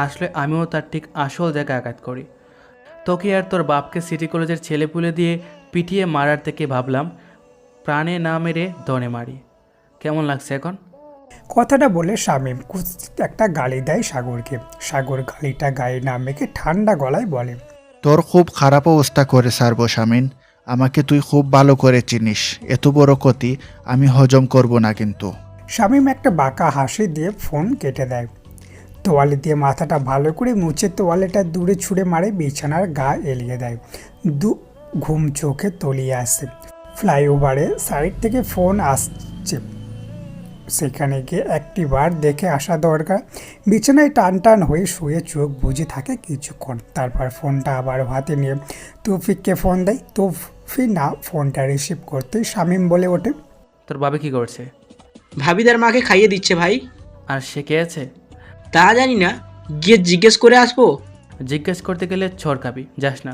আসলে আমিও তার ঠিক আসল জায়গায় আঘাত করি। তোকে আর তোর বাপকে সিটি কলেজের ছেলেপুলে দিয়ে পিটিয়ে মারার থেকে ভাবলাম প্রাণে না মেরে দনে মারি। কেমন লাগছে এখন? কথাটা বলে শামীম কুৎসিত একটা গালি দেয় সাগরকে। সাগর গালিটা গায়ে না মেখে ঠান্ডা গলায় বলে, তোর খুব খারাপ অবস্থা করে সারবো শামিন। আমাকে তুই খুব ভালো করে চিনিস। এত বড় ক্ষতি আমি হজম করব না কিন্তু। শামীম একটা বাঁকা হাসি দিয়ে ফোন কেটে দেয়। তোয়ালে দিয়ে মাথাটা ভালো করে মুছে তোয়ালেটা দূরে ছুঁড়ে মারে, বিছানার গা এলিয়ে দেয়। ঘুম চোখে তলিয়ে আসে। ফ্লাইওভারে সাইড থেকে ফোন আসছে, সেখানে গিয়ে একটিবার দেখে আসা দরকার। বিছানায় টান টান হয়ে শুয়ে চোখ বুজে থাকে কিছুক্ষণ, তারপর ফোনটা আবার হাতে নিয়ে তৌফিককে ফোন দেয়। তৌফিক না ফোনটা রিসিভ করতেই শামীম বলে ওঠে, তোর বাবা কি করছে? ভাবিদার মাকে খাইয়ে দিচ্ছে ভাই। আর সে কে আছে? তা জানি না, গিয়ে জিজ্ঞেস করে আসবো। জিজ্ঞেস করতে গেলে ছড় খাবি, যাস না।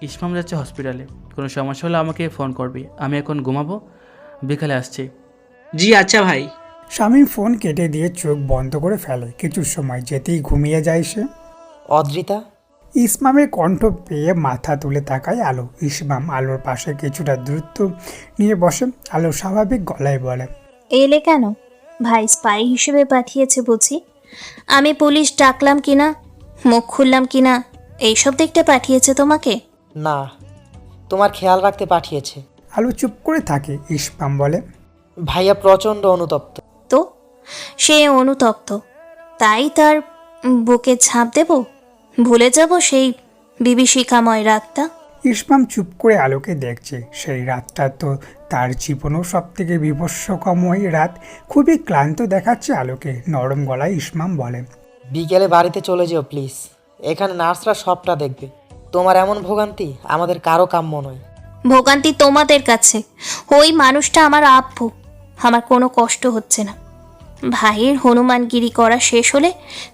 ইসমাম যাচ্ছে হসপিটালে, কোনো সমস্যা হলে আমাকে ফোন করবি। আমি এখন ঘুমাবো, বিকালে আসছি। জি আচ্ছা ভাই। শামীম ফোন কেটে দিয়ে চোখ বন্ধ করে ফেলে। কিছু সময় যেতেই ঘুমিয়ে যায় সে। অদ্রিতা? ইসমামের কণ্ঠ পেয়ে মাথা তুলে তাকায় আলো। ইসমাম আলোর পাশে কিছুটা দূরত্ব নিয়ে বসে। আলো স্বাভাবিক গলায় বলে, এলে কেন? ভাই স্পাই হিসেবে পাঠিয়েছে বুঝি? আমি পুলিশ ডাকলাম কিনা, মুখ খুললাম কিনা, এইসব দেখতে পাঠিয়েছে তোমাকে? না, তোমার খেয়াল রাখতে পাঠিয়েছে। আলো চুপ করে থাকে। ইসমাম বলে, ভাইয়া প্রচণ্ড অনুতপ্ত। তো সে অনুতপ্ত, তাই তার বুকে ঝাঁপ দেব? ভুলে যাব সেই বিভীষিকাময় রাতটা? ইসমাম চুপ করে আলোকে দেখছে। সেই রাতটা তো তার জীবনেও সব থেকে বিভৎসকময় রাত। খুবই ক্লান্ত দেখাচ্ছে আলোকে। নরম গলায় ইসমাম বলে, বিকেলে বাড়িতে চলে যেও প্লিজ। এখানে নার্সরা সবটা দেখবে। তোমার এমন ভোগান্তি আমাদের কারো কাম্য নয়। ভোগান্তি তোমাদের কাছে। ওই মানুষটা আমার আব্বু। আমার কোনো কষ্ট হচ্ছে না। ভাইয়ের হনুমানগিরি করা শেষ হলে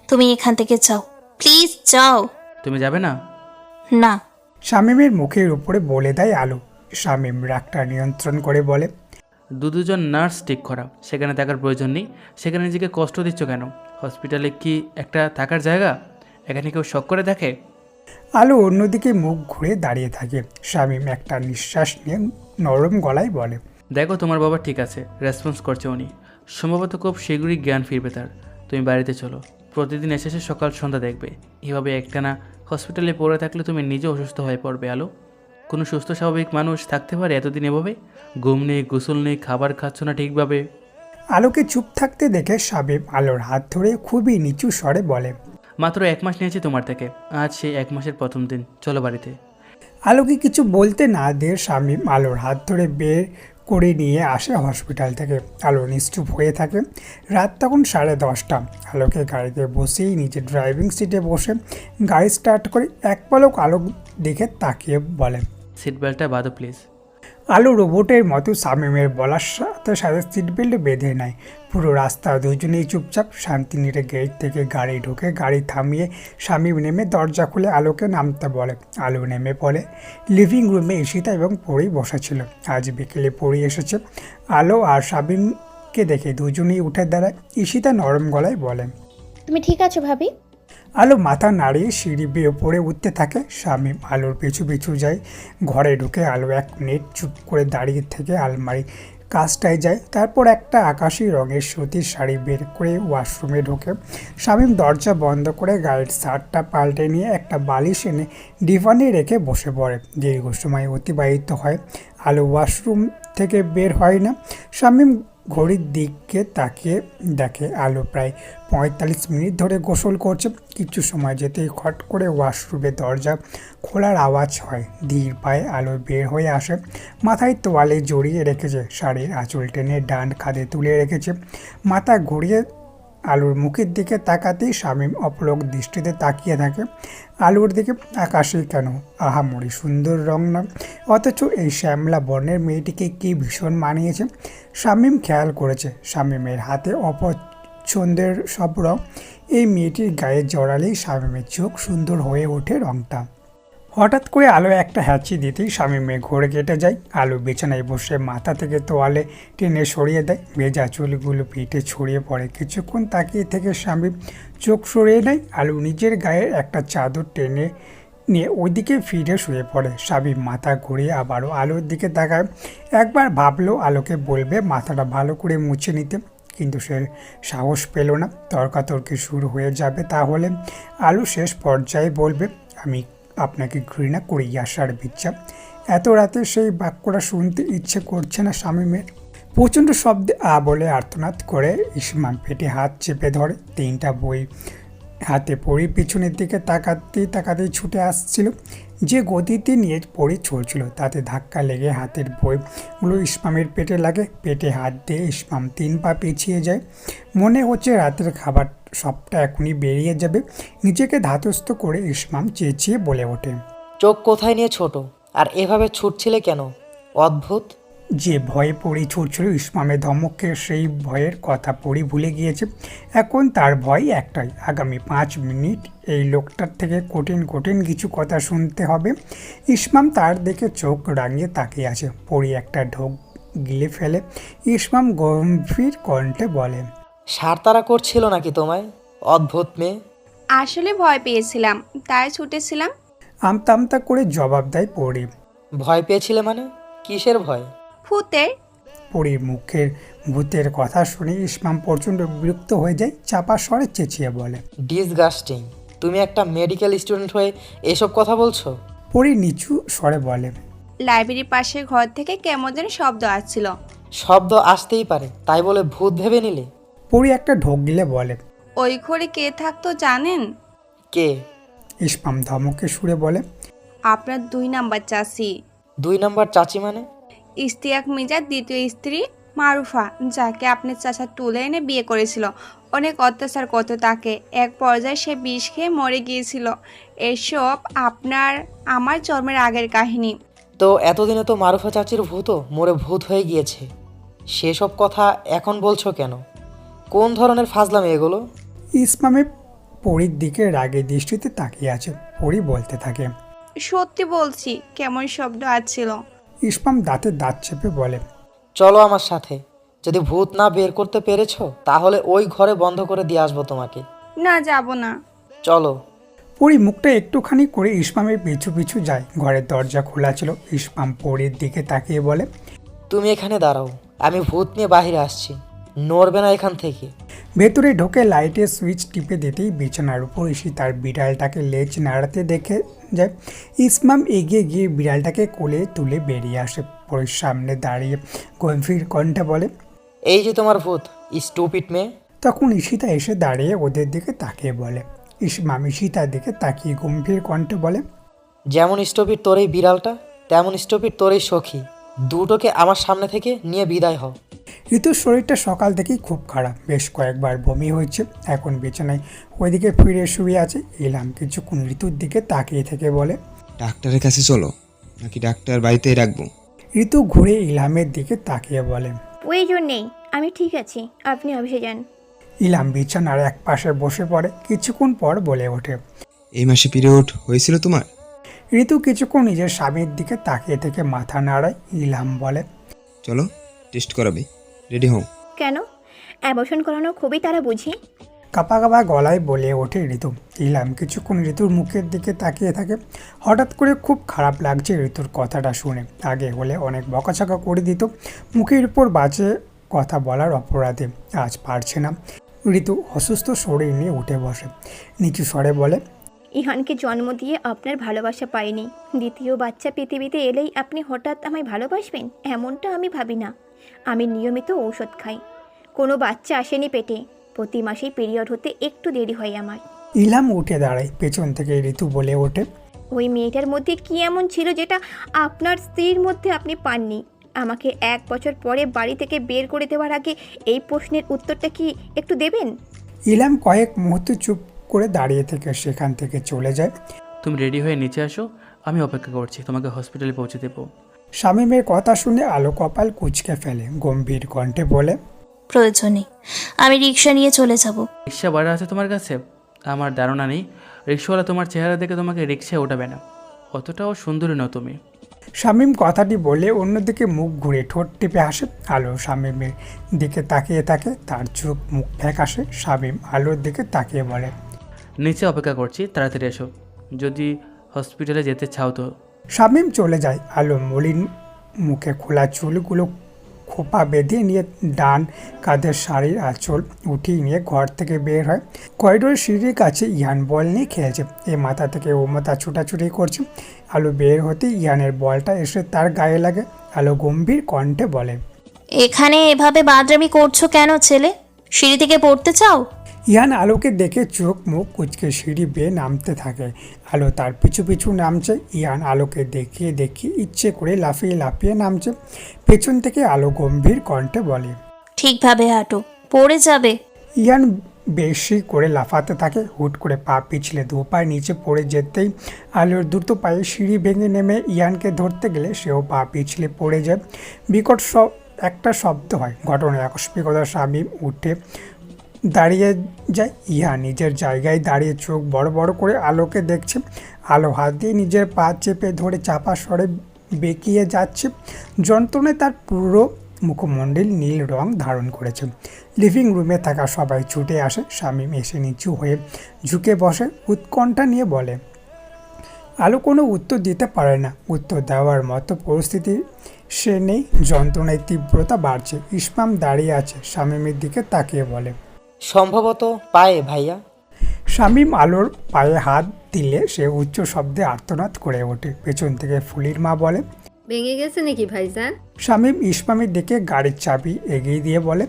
তুমি এখান থেকে যাও, প্লিজ যাও। তুমি যাবে না? না। শামীমের মুখের উপরে বলে দেয় আলো। শামীম রাগটা নিয়ন্ত্রণ করে বলে, দুজন নার্স ঠিক করা, সেখানে থাকার প্রয়োজন নেই। সেখানে নিজেকে কষ্ট দিচ্ছ কেন? হসপিটালে কি একটা থাকার জায়গা? এখানে কেউ শখ করে দেখে? আলো অন্যদিকে মুখ ঘুরে দাঁড়িয়ে থাকে। শামীম একটা নিঃশ্বাস নিয়ে নরম গলায় বলে, দেখো তোমার বাবা ঠিক আছে, রেসপন্স করছে উনি। সম্ভবত খুব শীঘ্রই জ্ঞান ফিরবে তার। তুমি বাড়িতে চলো, প্রতিদিন এসে সকাল সন্ধ্যা দেখবে। এভাবে একটানা হসপিটালে পড়ে থাকলে তুমি নিজে অসুস্থ হয়ে পড়বে। আলো, কোনো সুস্থ স্বাভাবিক মানুষ থাকতে পারে এতদিন এভাবে? ঘুম নেই, গোসল নেই, খাবার খাচ্ছ না ঠিকভাবে। আলোকে চুপ থাকতে দেখে শামীম আলোর হাত ধরে খুবই নিচু স্বরে বলে, মাত্র 1 মাস নিয়েছি তোমার থেকে, আজ সেই 1 মাসের প্রথম দিন, চলো বাড়িতে। আলোকে কিছু বলতে না দিয়ে শামীম আলোর হাত ধরে বের করে নিয়ে আসে হসপিটাল থেকে। আলো নিশ্চুপ হয়ে থাকে। রাত তখন 10:30। আলোকে গাড়িতে বসেই নিজে ড্রাইভিং সিটে বসে গাড়ি স্টার্ট করে এক পলক আলোক দিকে তাকিয়ে বলে, সিট বেল্টটা বাঁধো প্লিজ। আলো রোবটের মতো শামীমের বলার সাথে সাথে সিট বেল্ট বেঁধে নেয়। পুরো রাস্তা দুজনেই চুপচাপ। শান্তিনীরে গেট থেকে গাড়ি ঢুকে গাড়ি থামিয়ে শামীম নেমে দরজা খুলে আলোকে নামতে বলে। আলো নেমে পড়ে। লিভিং রুমে ঈশিতা এবং পরি বসা ছিল। আজ বিকেলে পরি এসেছে। আলো আর শামীমকে দেখে দুজনেই উঠে দাঁড়ায়। ঈশিতা নরম গলায় বলে, তুমি ঠিক আছো ভাবি? আলো মাথা নাড়িয়ে সিঁড়ি বেয়ে পড়ে উঠতে থাকে। শামীম আলোর পিছু পিছু যায়। ঘরে ঢুকে আলো 1 মিনিট চুপ করে দাঁড়িয়ে থেকে আলমারি কাজটায় যায়। তারপর একটা আকাশি রঙের সুতির শাড়ি বের করে ওয়াশরুমে ঢোকে। শামীম দরজা বন্ধ করে গায়ের শার্টটা পাল্টে নিয়ে একটা বালিশ এনে ডিভানে রেখে বসে পড়ে। দীর্ঘ সময় অতিবাহিত হয়। আলো ওয়াশরুম থেকে বের হয় না। শামীম ঘড়ির দিকে তাকিয়ে দেখে আলো প্রায় 45 মিনিট ধরে গোসল করছে। কিছু সময় যেতেই খট করে ওয়াশরুমে দরজা খোলার আওয়াজ হয়। ধীর পায়ে আলো বের হয়ে আসে। মাথায় তোয়ালে জড়িয়ে রেখেছে, শাড়ির আঁচল টেনে ডান কাঁধে তুলে রেখেছে। মাথা ঘুরিয়ে আলুর মুখের দিকে তাকাতেই শামীম অপলক দৃষ্টিতে তাকিয়ে থাকে। আলুর দিকে। আকাশে কেন আহামরি সুন্দর রং না, অথচ এই শ্যামলা বর্ণের মেয়েটিকে কি ভীষণ মানিয়েছে। শামীম খেয়াল করেছে শামীমের হাতে অপছন্দের সব রং। এই মেয়েটির গায়ে জড়ালেই শামীমের চোখ সুন্দর হয়ে ওঠে রংটা। হঠাৎ করে আলো একটা হ্যাঁচি দিতেই শামীমের ঘোরে কেটে যায়। আলো বিছানায় বসে মাথা থেকে তোয়ালে টেনে সরিয়ে দেয়। ভেজা চুলগুলো পিঠে ছড়িয়ে পড়ে। কিছুক্ষণ তাকিয়ে থেকে শামীম চোখ সরিয়ে নেয়। আলো নিজের গায়ে একটা চাদর টেনে নিয়ে ওইদিকে ফিরে শুয়ে পড়ে। শামীম মাথা ঘুরিয়ে আবারও আলোর দিকে তাকায়। একবার ভাবলো আলোকে বলবে মাথাটা ভালো করে মুছে নিতে, কিন্তু সে সাহস পেল না। তর্কাতর্কি শুরু হয়ে যাবে তাহলে। আলো শেষ পর্যায়ে বলবে, আমি আপনাকে ঘৃণা করি ইয়াসার বিচ্ছা। এত রাতে সেই বাক্যটা শুনতে ইচ্ছে করছে না শামীমের। প্রচণ্ড শব্দে বলে আর্তনাদ করে ইসমাম পেটে হাত চেপে ধরে। 3টা বই হাতে পড়ি পিছনের দিকে তাকাতেই ছুটে আসছিল। যে গতিতে নিয়ে পড়ি চলছিল তাতে ধাক্কা লেগে হাতের বইগুলো ইসমামের পেটে লাগে। পেটে হাত দিয়ে ইসমাম 3 পা পিছিয়ে যায়। মনে হচ্ছে রাতের খাবার সবটা এখনই বেরিয়ে যাবে। নিজেকে ধাতস্থ করে ইসমাম চেঁচিয়ে বলে ওঠে, চোখ কোথায় নিয়ে ছোট, আর এভাবে ছুটছিলে কেন? অদ্ভুত। যে ভয়ে পড়ি ছুটছিল ইসমামের ধমকে, সেই ভয়ের কথা পড়ি ভুলে গিয়েছে। এখন তার ভয় একটাই, আগামী 5 মিনিট এই লোকটার থেকে কঠিন কঠিন কিছু কথা শুনতে হবে। ইসমাম তার দিকে চোখ রাঙিয়ে তাকিয়ে আছে। পড়ি একটা ঢোক গিলে ফেলে। ইসমাম গম্ভীর কণ্ঠে বলে, সারতারা করছিল নাকি তোমায়? অদ্ভুত মেয়ে। আসলে ভয় পেয়েছিলাম, তাই ছুটেছিলাম। আমতা আমতা করে জবাব দেয় পড়ি। ভয় পেয়েছিলে মানে? কিসের ভয়? ভূতের। পরীর মুখের ভূতের কথা শুনে ইসমাম প্রচণ্ড বিরক্ত হয়ে যায়। চাপা স্বরে চেঁচিয়ে বলে, ডিসগাস্টিং। তুমি একটা মেডিকেল স্টুডেন্ট হয়ে এসব কথা বলছো? পরী নিচু স্বরে বলে, লাইব্রেরির পাশের ঘর থেকে কেমন যেন শব্দ আসছিল। শব্দ আসতেই পারে, তাই বলে ভূত ভেবে নিলে? পরী একটা ঢোক গিলে বলে, ওই ঘরে কে থাকতো জানেন? কে? ইসমাম ধমকে সুরে বলে, আপনার 2 নাম্বার চাচি। 2 নাম্বার চাচি মানে? ইস্তিয়াক মির্জার দ্বিতীয় স্ত্রী মারুফা, যাকে আপনার চাচা তুলে এনে বিয়ে করেছিল। অনেক অত্যাচার করতো তাকে, এক পর্যায়ে সে বিষ খেয়ে মরে গিয়েছিল। এসব আমার জন্মের আগের কাহিনী। তো এতদিনে তো মারুফা চাচির ভূতও মরে ভূত হয়ে গিয়েছে, সেসব কথা এখন বলছো কেন? কোন ধরনের ফাজলামি এগুলো? ইসমামে পরীর দিকে রাগে দৃষ্টিতে তাকিয়ে আছে। পরী বলতে থাকে, সত্যি বলছি, কেমন শব্দ আসছিল। ইসমাম দাঁতে দাঁত চেপে বলে, চলো আমার সাথে। যদি ভূত না বের করতে পেরেছো তাহলে ওই ঘরে বন্ধ করে দিয়ে আসবো তোমাকে। না, যাব না। চলো। পরী মুখটা একটুখানি করে ইসমামের পিছু পিছু যায়। ঘরের দরজা খোলা ছিল। ইসমাম পরীর দিকে তাকিয়ে বলে, তুমি এখানে দাঁড়াও, আমি ভূত নিয়ে বাহিরে আসছি, নড়বে না এখান থেকে। ভেতরে ঢোকে লাইটের সুইচ টিপে দিতেই বিছানার উপর এসে তার বিড়ালটাকে লেজ নাড়াতে দেখে যায়। ইসমাম এগিয়ে গিয়ে বিড়ালটাকে কোলে তুলে বেরিয়ে আসে। পরীর সামনে দাঁড়িয়ে গম্ভীর কণ্ঠে বলে, এই যে তোমার ভূত, স্টুপিড মেয়ে। তখন ঈশিতা এসে দাঁড়িয়ে ওদের দিকে তাকিয়ে বলে। ইসমাম ঈশিতার দিকে তাকিয়ে গম্ভীর কণ্ঠে বলে, যেমন স্টুপিড তোর এই বিড়ালটা, তেমন স্টুপিড তোর এই সখী। দুটোকে আমার সামনে থেকে নিয়ে বিদায় হও। ঋতুর শরীরটা সকাল থেকেই খুব খারাপ। বেশ কয়েকবার বমি হয়েছে। এখন বিছানায় ওইদিকে ফিরে শুয়ে আছে। ইলহাম কিছুক্ষণ ঋতুর দিকে তাকিয়ে থেকে বলে, ডাক্তারের কাছে চলো, নাকি ডাক্তার বাড়িতেই রাখবো? ঋতু ঘুরে ইলহামের দিকে তাকিয়ে বলে, প্রয়োজন নেই, আমি ঠিক আছি, আপনি অফিসে যান। ইলহাম বিছানার এক পাশে বসে পড়ে। কিছুক্ষণ পর বলে ওঠে, এই মাসে পিরিয়ড হয়েছিল তোমার? ঋতু কিছুক্ষণ নিজের স্বামীর দিকে তাকিয়ে থেকে মাথা নাড়ায়। ইলহাম বলে, চলো টেস্ট করাবে, রেডি হও। কেন? অ্যাবর্শন করানো খুবই তারা বুঝি। কাপা কাপা গলায় বলে ওঠে ঋতু। ইলহাম কিছুক্ষণ ঋতুর মুখের দিকে তাকিয়ে থাকে। হঠাৎ করে খুব খারাপ লাগছে ঋতুর কথাটা শুনে। আগে হলে অনেক বকাছকা করে দিত মুখের উপর বাজে কথা বলার অপরাধে। আজ পারছে না। ঋতু অসুস্থ শরীর নিয়ে উঠে বসে। নিচু স্বরে বলে, ইহানকে জন্ম দিয়ে আপনার ভালোবাসা পাইনি। দ্বিতীয় বাচ্চা পৃথিবীতে এলেই আপনি হঠাৎ আমায় ভালোবাসবেন এমনটা আমি ভাবি না। আমি নিয়মিত ঔষধ খাই, কোনো বাচ্চা আসেনি পেটে। প্রতি মাসেই পিরিয়ড হতে একটু দেরি হয় আমার। ইলহাম উঠে দাঁড়ায়। পেছন থেকে ঋতু বলে ওঠে, ওই মেয়েটার মধ্যে কি এমন ছিল যেটা আপনার স্ত্রীর মধ্যে আপনি পাননি? আমাকে 1 বছর পরে বাড়ি থেকে বের করে দেওয়ার আগে এই প্রশ্নের উত্তরটা কি একটু দেবেন? ইলহাম কয়েক মুহূর্ত চুপ করে দাঁড়িয়ে থেকে সেখান থেকে চলে যায়। তুমি রেডি হয়ে নিচে আসো, আমি অপেক্ষা করছি, তোমাকে হসপিটালে পৌঁছে দেবো। শামীমের কথা শুনে আলো কপাল কুঁচকে ফেলে। গম্ভীর কণ্ঠে বলে, প্রয়োজন নেই, আমি রিক্সা নিয়ে চলে যাব। রিক্সা ভাড়া আছে তোমার কাছে? আমার ধারণা নেই রিক্সাওয়ালা তোমার চেহারা দেখে তোমাকে রিক্সায় ওঠাবে না। অতটাও সুন্দরী নও তুমি। শামীম কথাটি বলে অন্যদিকে মুখ ঘুরে ঠোঁট টিপে হাসে। আলো শামীমের দিকে তাকিয়ে থাকে, তার চোখ মুখ ফ্যাকাশে। শামীম আলোর দিকে তাকিয়ে বলে, নিচে অপেক্ষা করছি, তাড়াতাড়ি এসো যদি হসপিটালে যেতে চাও তো। শামীম চলে যায়। আলো মলিন মুখে খোলা চুলগুলো খোপা বেঁধে নিয়ে ডান কাঁধের শাড়ির আঁচল উঠিয়ে নিয়ে ঘর থেকে বের হয়। করিডোরের সিঁড়ির কাছে ইহান বল নিয়ে খেলছে। এ মাথা থেকে ও মাথা ছুটাছুটি করছে। আলো বের হতে ইহানের বলটা এসে তার গায়ে লাগে। আলো গম্ভীর কণ্ঠে বলে, এখানে এভাবে বাদরামি করছো কেন ছেলে? সিঁড়ি থেকে পড়তে চাও? ইহান আলোকে দেখে চোখ মুখ কুচকে সিঁড়ি বেয়ে নামতে থাকে। আলো তার পিছু পিছু নামছে। ইহান আলোকে দেখিয়ে দেখিয়ে ইচ্ছে করে লাফিয়ে লাফিয়ে নামছে। পেছন থেকে আলো গম্ভীর কণ্ঠে বলে, ঠিকভাবে হাঁটো, পড়ে যাবে। ইহান বেশি করে লাফাতে থাকে। হুট করে পা পিছলে দু পায়ে নিচে পড়ে যেতেই আলোর দ্রুত পায়ে সিঁড়ি ভেঙে নেমে ইহানকে ধরতে গেলে সেও পা পিছলে পড়ে যায়। বিকট একটা শব্দ হয়। ঘটনার আকস্মিকতা। শামীম উঠে দাঁড়িয়ে যায়। ইহা নিজের জায়গায় দাঁড়িয়ে চোখ বড় বড় করে আলোকে দেখছে। আলো হাত দিয়ে নিজের পা চেপে ধরে চাপা স্বরে বেঁকিয়ে যাচ্ছে। যন্ত্রণায় তার পুরো মুখমণ্ডল নীল রং ধারণ করেছে। লিভিং রুমে থাকা সবাই ছুটে আসে। শামীম এসে নিচু হয়ে ঝুঁকে বসে, উৎকণ্ঠা নিয়ে বলে। আলো কোনো উত্তর দিতে পারে না। উত্তর দেওয়ার মতো পরিস্থিতি সে নেই। যন্ত্রণায় তীব্রতা বাড়ছে। ইসমাম দাঁড়িয়ে আছে, শামীমের দিকে তাকিয়ে বলে, সম্ভবত পায়ে ভাইয়া। শামীম আলোর পায়ে হাত দিলে সে উচ্চ শব্দে আর্তনাদ করে ওঠে। পেছন থেকে ফুলির মা বলে, ভেঙে গেছে নাকি ভাইজান? শামীম ইসমামের দিকে গাড়ির চাবি এগিয়ে দিয়ে বলে,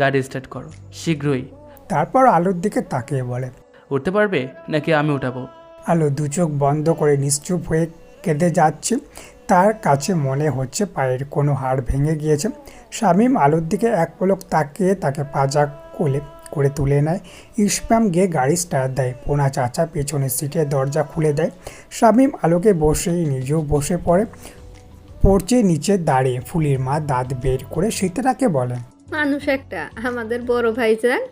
গাড়ি স্টার্ট করো শীঘ্রই। তারপর আলোর দিকে তাকিয়ে বলে, উঠতে পারবে নাকি আমি উঠাবো? আলো দু চোখ বন্ধ করে নিশ্চুপ হয়ে কেঁদে যাচ্ছে। তার কাছে মনে হচ্ছে পায়ের কোনো হাড় ভেঙে গিয়েছে। শামীম আলোর দিকে এক পলক তাকিয়ে তাকে পাজা কোলে করে তুলে নেয়। ইসমাম গিয়ে গাড়ি স্টার্ট দেয়। পোনা চাচা পেছনের সিটের দরজা খুলে দেয়। শামীম আলোকে বসেই নিজেও বসে পড়ছে নিচে দাঁড়িয়ে। ফুলির মা দাঁত বের করে সীতারাকে বলে, মানুষ একটা আমাদের বড় ভাইজান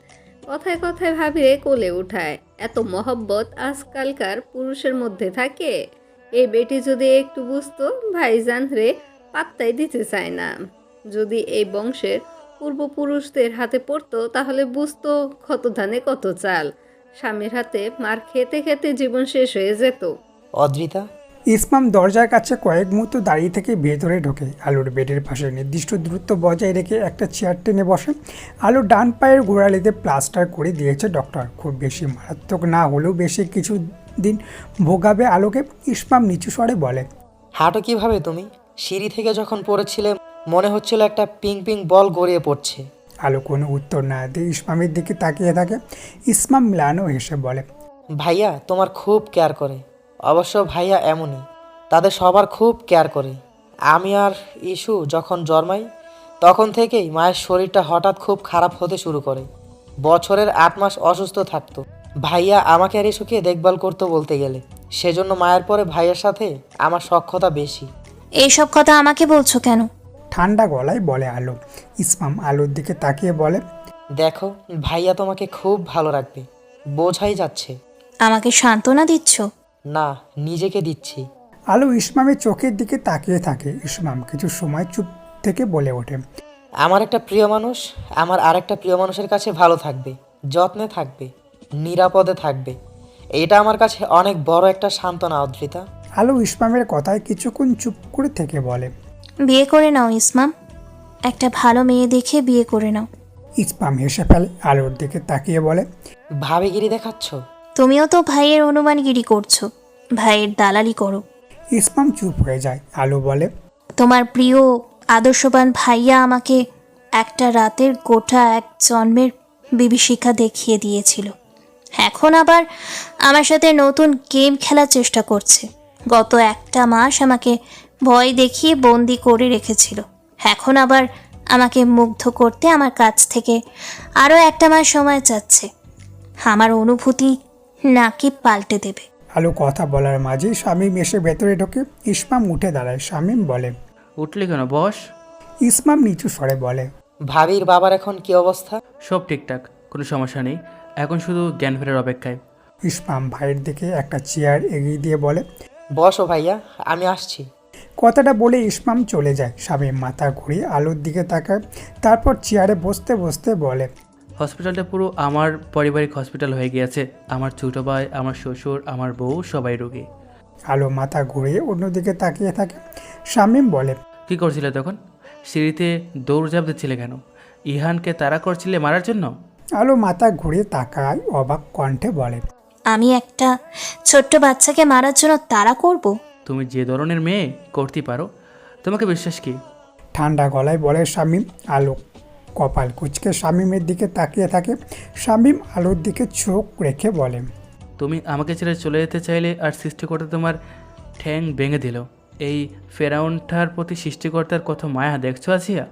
কথায় কথায় ভাবিয়ে কোলে উঠায়। এত মহব্বত আজকালকার পুরুষের মধ্যে থাকে? এই বেটি যদি একটু বুঝতো, ভাইজান রে পাত্তাই দিতে চায় না। যদি এই বংশের পূর্বপুরুষদের হাতে পড়তো তাহলে বুঝতো কত ধানে কত চাল। স্বামীর হাতে মার খেতে খেতে জীবন শেষ হয়ে যেত। অদ্রিতা। ইসমাম দরজার কাছে কয়েক মুহূর্ত দাঁড়িয়ে থেকে ভেতরে ঢোকে। আলোর বেডের পাশে নির্দিষ্ট দূরত্ব বজায় রেখে একটা চেয়ার টেনে বসে। আলো ডান পায়ের গোড়ালিতে প্লাস্টার করে দিয়েছে ডক্টর। খুব বেশি মারাত্মক না হলেও বেশি কিছুদিন ভোগাবে আলোকে। ইসমাম নিচু স্বরে বলে, হাঁটো কিভাবে তুমি? সিঁড়ি থেকে যখন পড়েছিলে মনে হচ্ছিল একটা পিং পিং বল গড়িয়ে পড়ছে। আলো কোনো উত্তর না দিয়ে ইসমামের দিকে তাকিয়ে থাকে। ইসমাম ম্লানও হেসে বলে, ভাইয়া তোমার খুব কেয়ার করে। অবশ্য ভাইয়া এমনই, তাদের সবার খুব কেয়ার করে। আমি আর ইস্যু যখন জন্মাই তখন থেকেই মায়ের শরীরটা হঠাৎ খুব খারাপ হতে শুরু করে। বছরের 8 মাস অসুস্থ থাকতো। ভাইয়া আমাকে আর ইস্যুকে দেখভাল করতো বলতে গেলে। সেজন্য মায়ের পরে ভাইয়ের সাথে আমার সখ্যতা বেশি। এইসব কথা আমাকে বলছো কেন? ঠান্ডা গলায় বলে আলো। ইসমাম আলোর দিকে তাকিয়ে বলে, দেখো ভাইয়া তোমাকে খুব ভালো রাখবে, বোঝাই যাচ্ছে। আমাকে সান্ত্বনা দিচ্ছ? না, নিজেকে দিচ্ছি। আলো ইসমামের চোখের দিকে তাকিয়ে থাকে। ইসমাম কিছু সময় চুপ থেকে বলে ওঠে, আমার একটা প্রিয় মানুষ আমার আরেকটা প্রিয় মানুষের কাছে ভালো থাকবে, যত্নে থাকবে, নিরাপদে থাকবে। এটা আমার কাছে অনেক বড় একটা সান্ত্বনা অদ্রিতা। আলো ইসমামের কথায় কিছুক্ষণ চুপ করে থেকে বলে, বিয়ে করে নাও ইসমাম, একটা ভালো মেয়ে দেখে বিয়ে করে নাও। ইসমাম হেসে ফেলে। আলোর দিকে তাকিয়ে বলে, ভাবিগিরি দেখাচ্ছ? তুমিও তো ভাইয়ের অনুমানগিরি করছো, ভাইয়ের দালালি করো। ইসমাম চুপ হয়ে যায়। আলো বলে, তোমার প্রিয় আদর্শবান ভাইয়া আমাকে একটা রাতের গোটা এক জন্মের বিভীষিকা দেখিয়ে দিয়েছিল। এখন আবার আমার সাথে নতুন গেম খেলার চেষ্টা করছে। গত একটা মাস আমাকে ভয় দেখিয়ে বন্দি করে রেখেছিল। এখন আবার আমাকে মুগ্ধ করতে আমার কাছ থেকে আরও একটা মাস সময় চাচ্ছে। আমার অনুভূতি নাকি পাল্টে দেবে। আলো কথা বলার মাঝে শামীম এসে ভেতরে ঢোকে। ইসমাম উঠে দাঁড়ায়। শামীম বলে, উঠলি কেন বস? ইসমাম নিচু স্বরে বলে, ভাবির বাবার এখন কি অবস্থা? সব ঠিকঠাক, কোনো সমস্যা নেই, এখন শুধু জ্ঞান ফেরার অপেক্ষায়। ইসমাম ভাইয়ের দিকে একটা চেয়ার এগিয়ে দিয়ে বলে, বসো ভাইয়া, আমি আসছি। কথাটা বলে ইসমাম চলে যায়। শামীম মাথা ঘুরিয়ে আলোর দিকে তাকায়, তারপর চেয়ারে বসতে বসতে বলে, হসপিটালটা পুরো আমার পারিবারিক হসপিটাল হয়ে গিয়েছে। আমার ছোটো ভাই, আমার শ্বশুর, আমার বউ সবাই রোগী। আলো মাথা ঘুরিয়ে অন্যদিকে তাকিয়ে থাকে। শামীম বলে, কী করছিলে তখন? সিঁড়িতে দৌড়ঝাঁপ দিচ্ছিলে কেন? ইহানকে তাড়া করছিলে মারার জন্য? আলো মাথা ঘুরিয়ে তাকায়, অবাক কণ্ঠে বলে, আমি একটা ছোট্ট বাচ্চাকে মারার জন্য তাড়া করব? তুমি যে ধরনের মেয়ে করতে পারো, তোমাকে বিশ্বাস কি? ঠান্ডা গলায় বলে শামীম। আলো কপাল কুঁচকে শামীমের দিকে তাকিয়ে থাকে। শামীম আলোর দিকে চোখ রেখে বলে, তুমি আমাকে ছেড়ে চলে যেতে চাইলে আর সৃষ্টিকর্তা তোমার ঠ্যাং ভেঙে দিল। এই ফেরাউনটার প্রতি সৃষ্টিকর্তার কত মায়া দেখছো আসিয়া?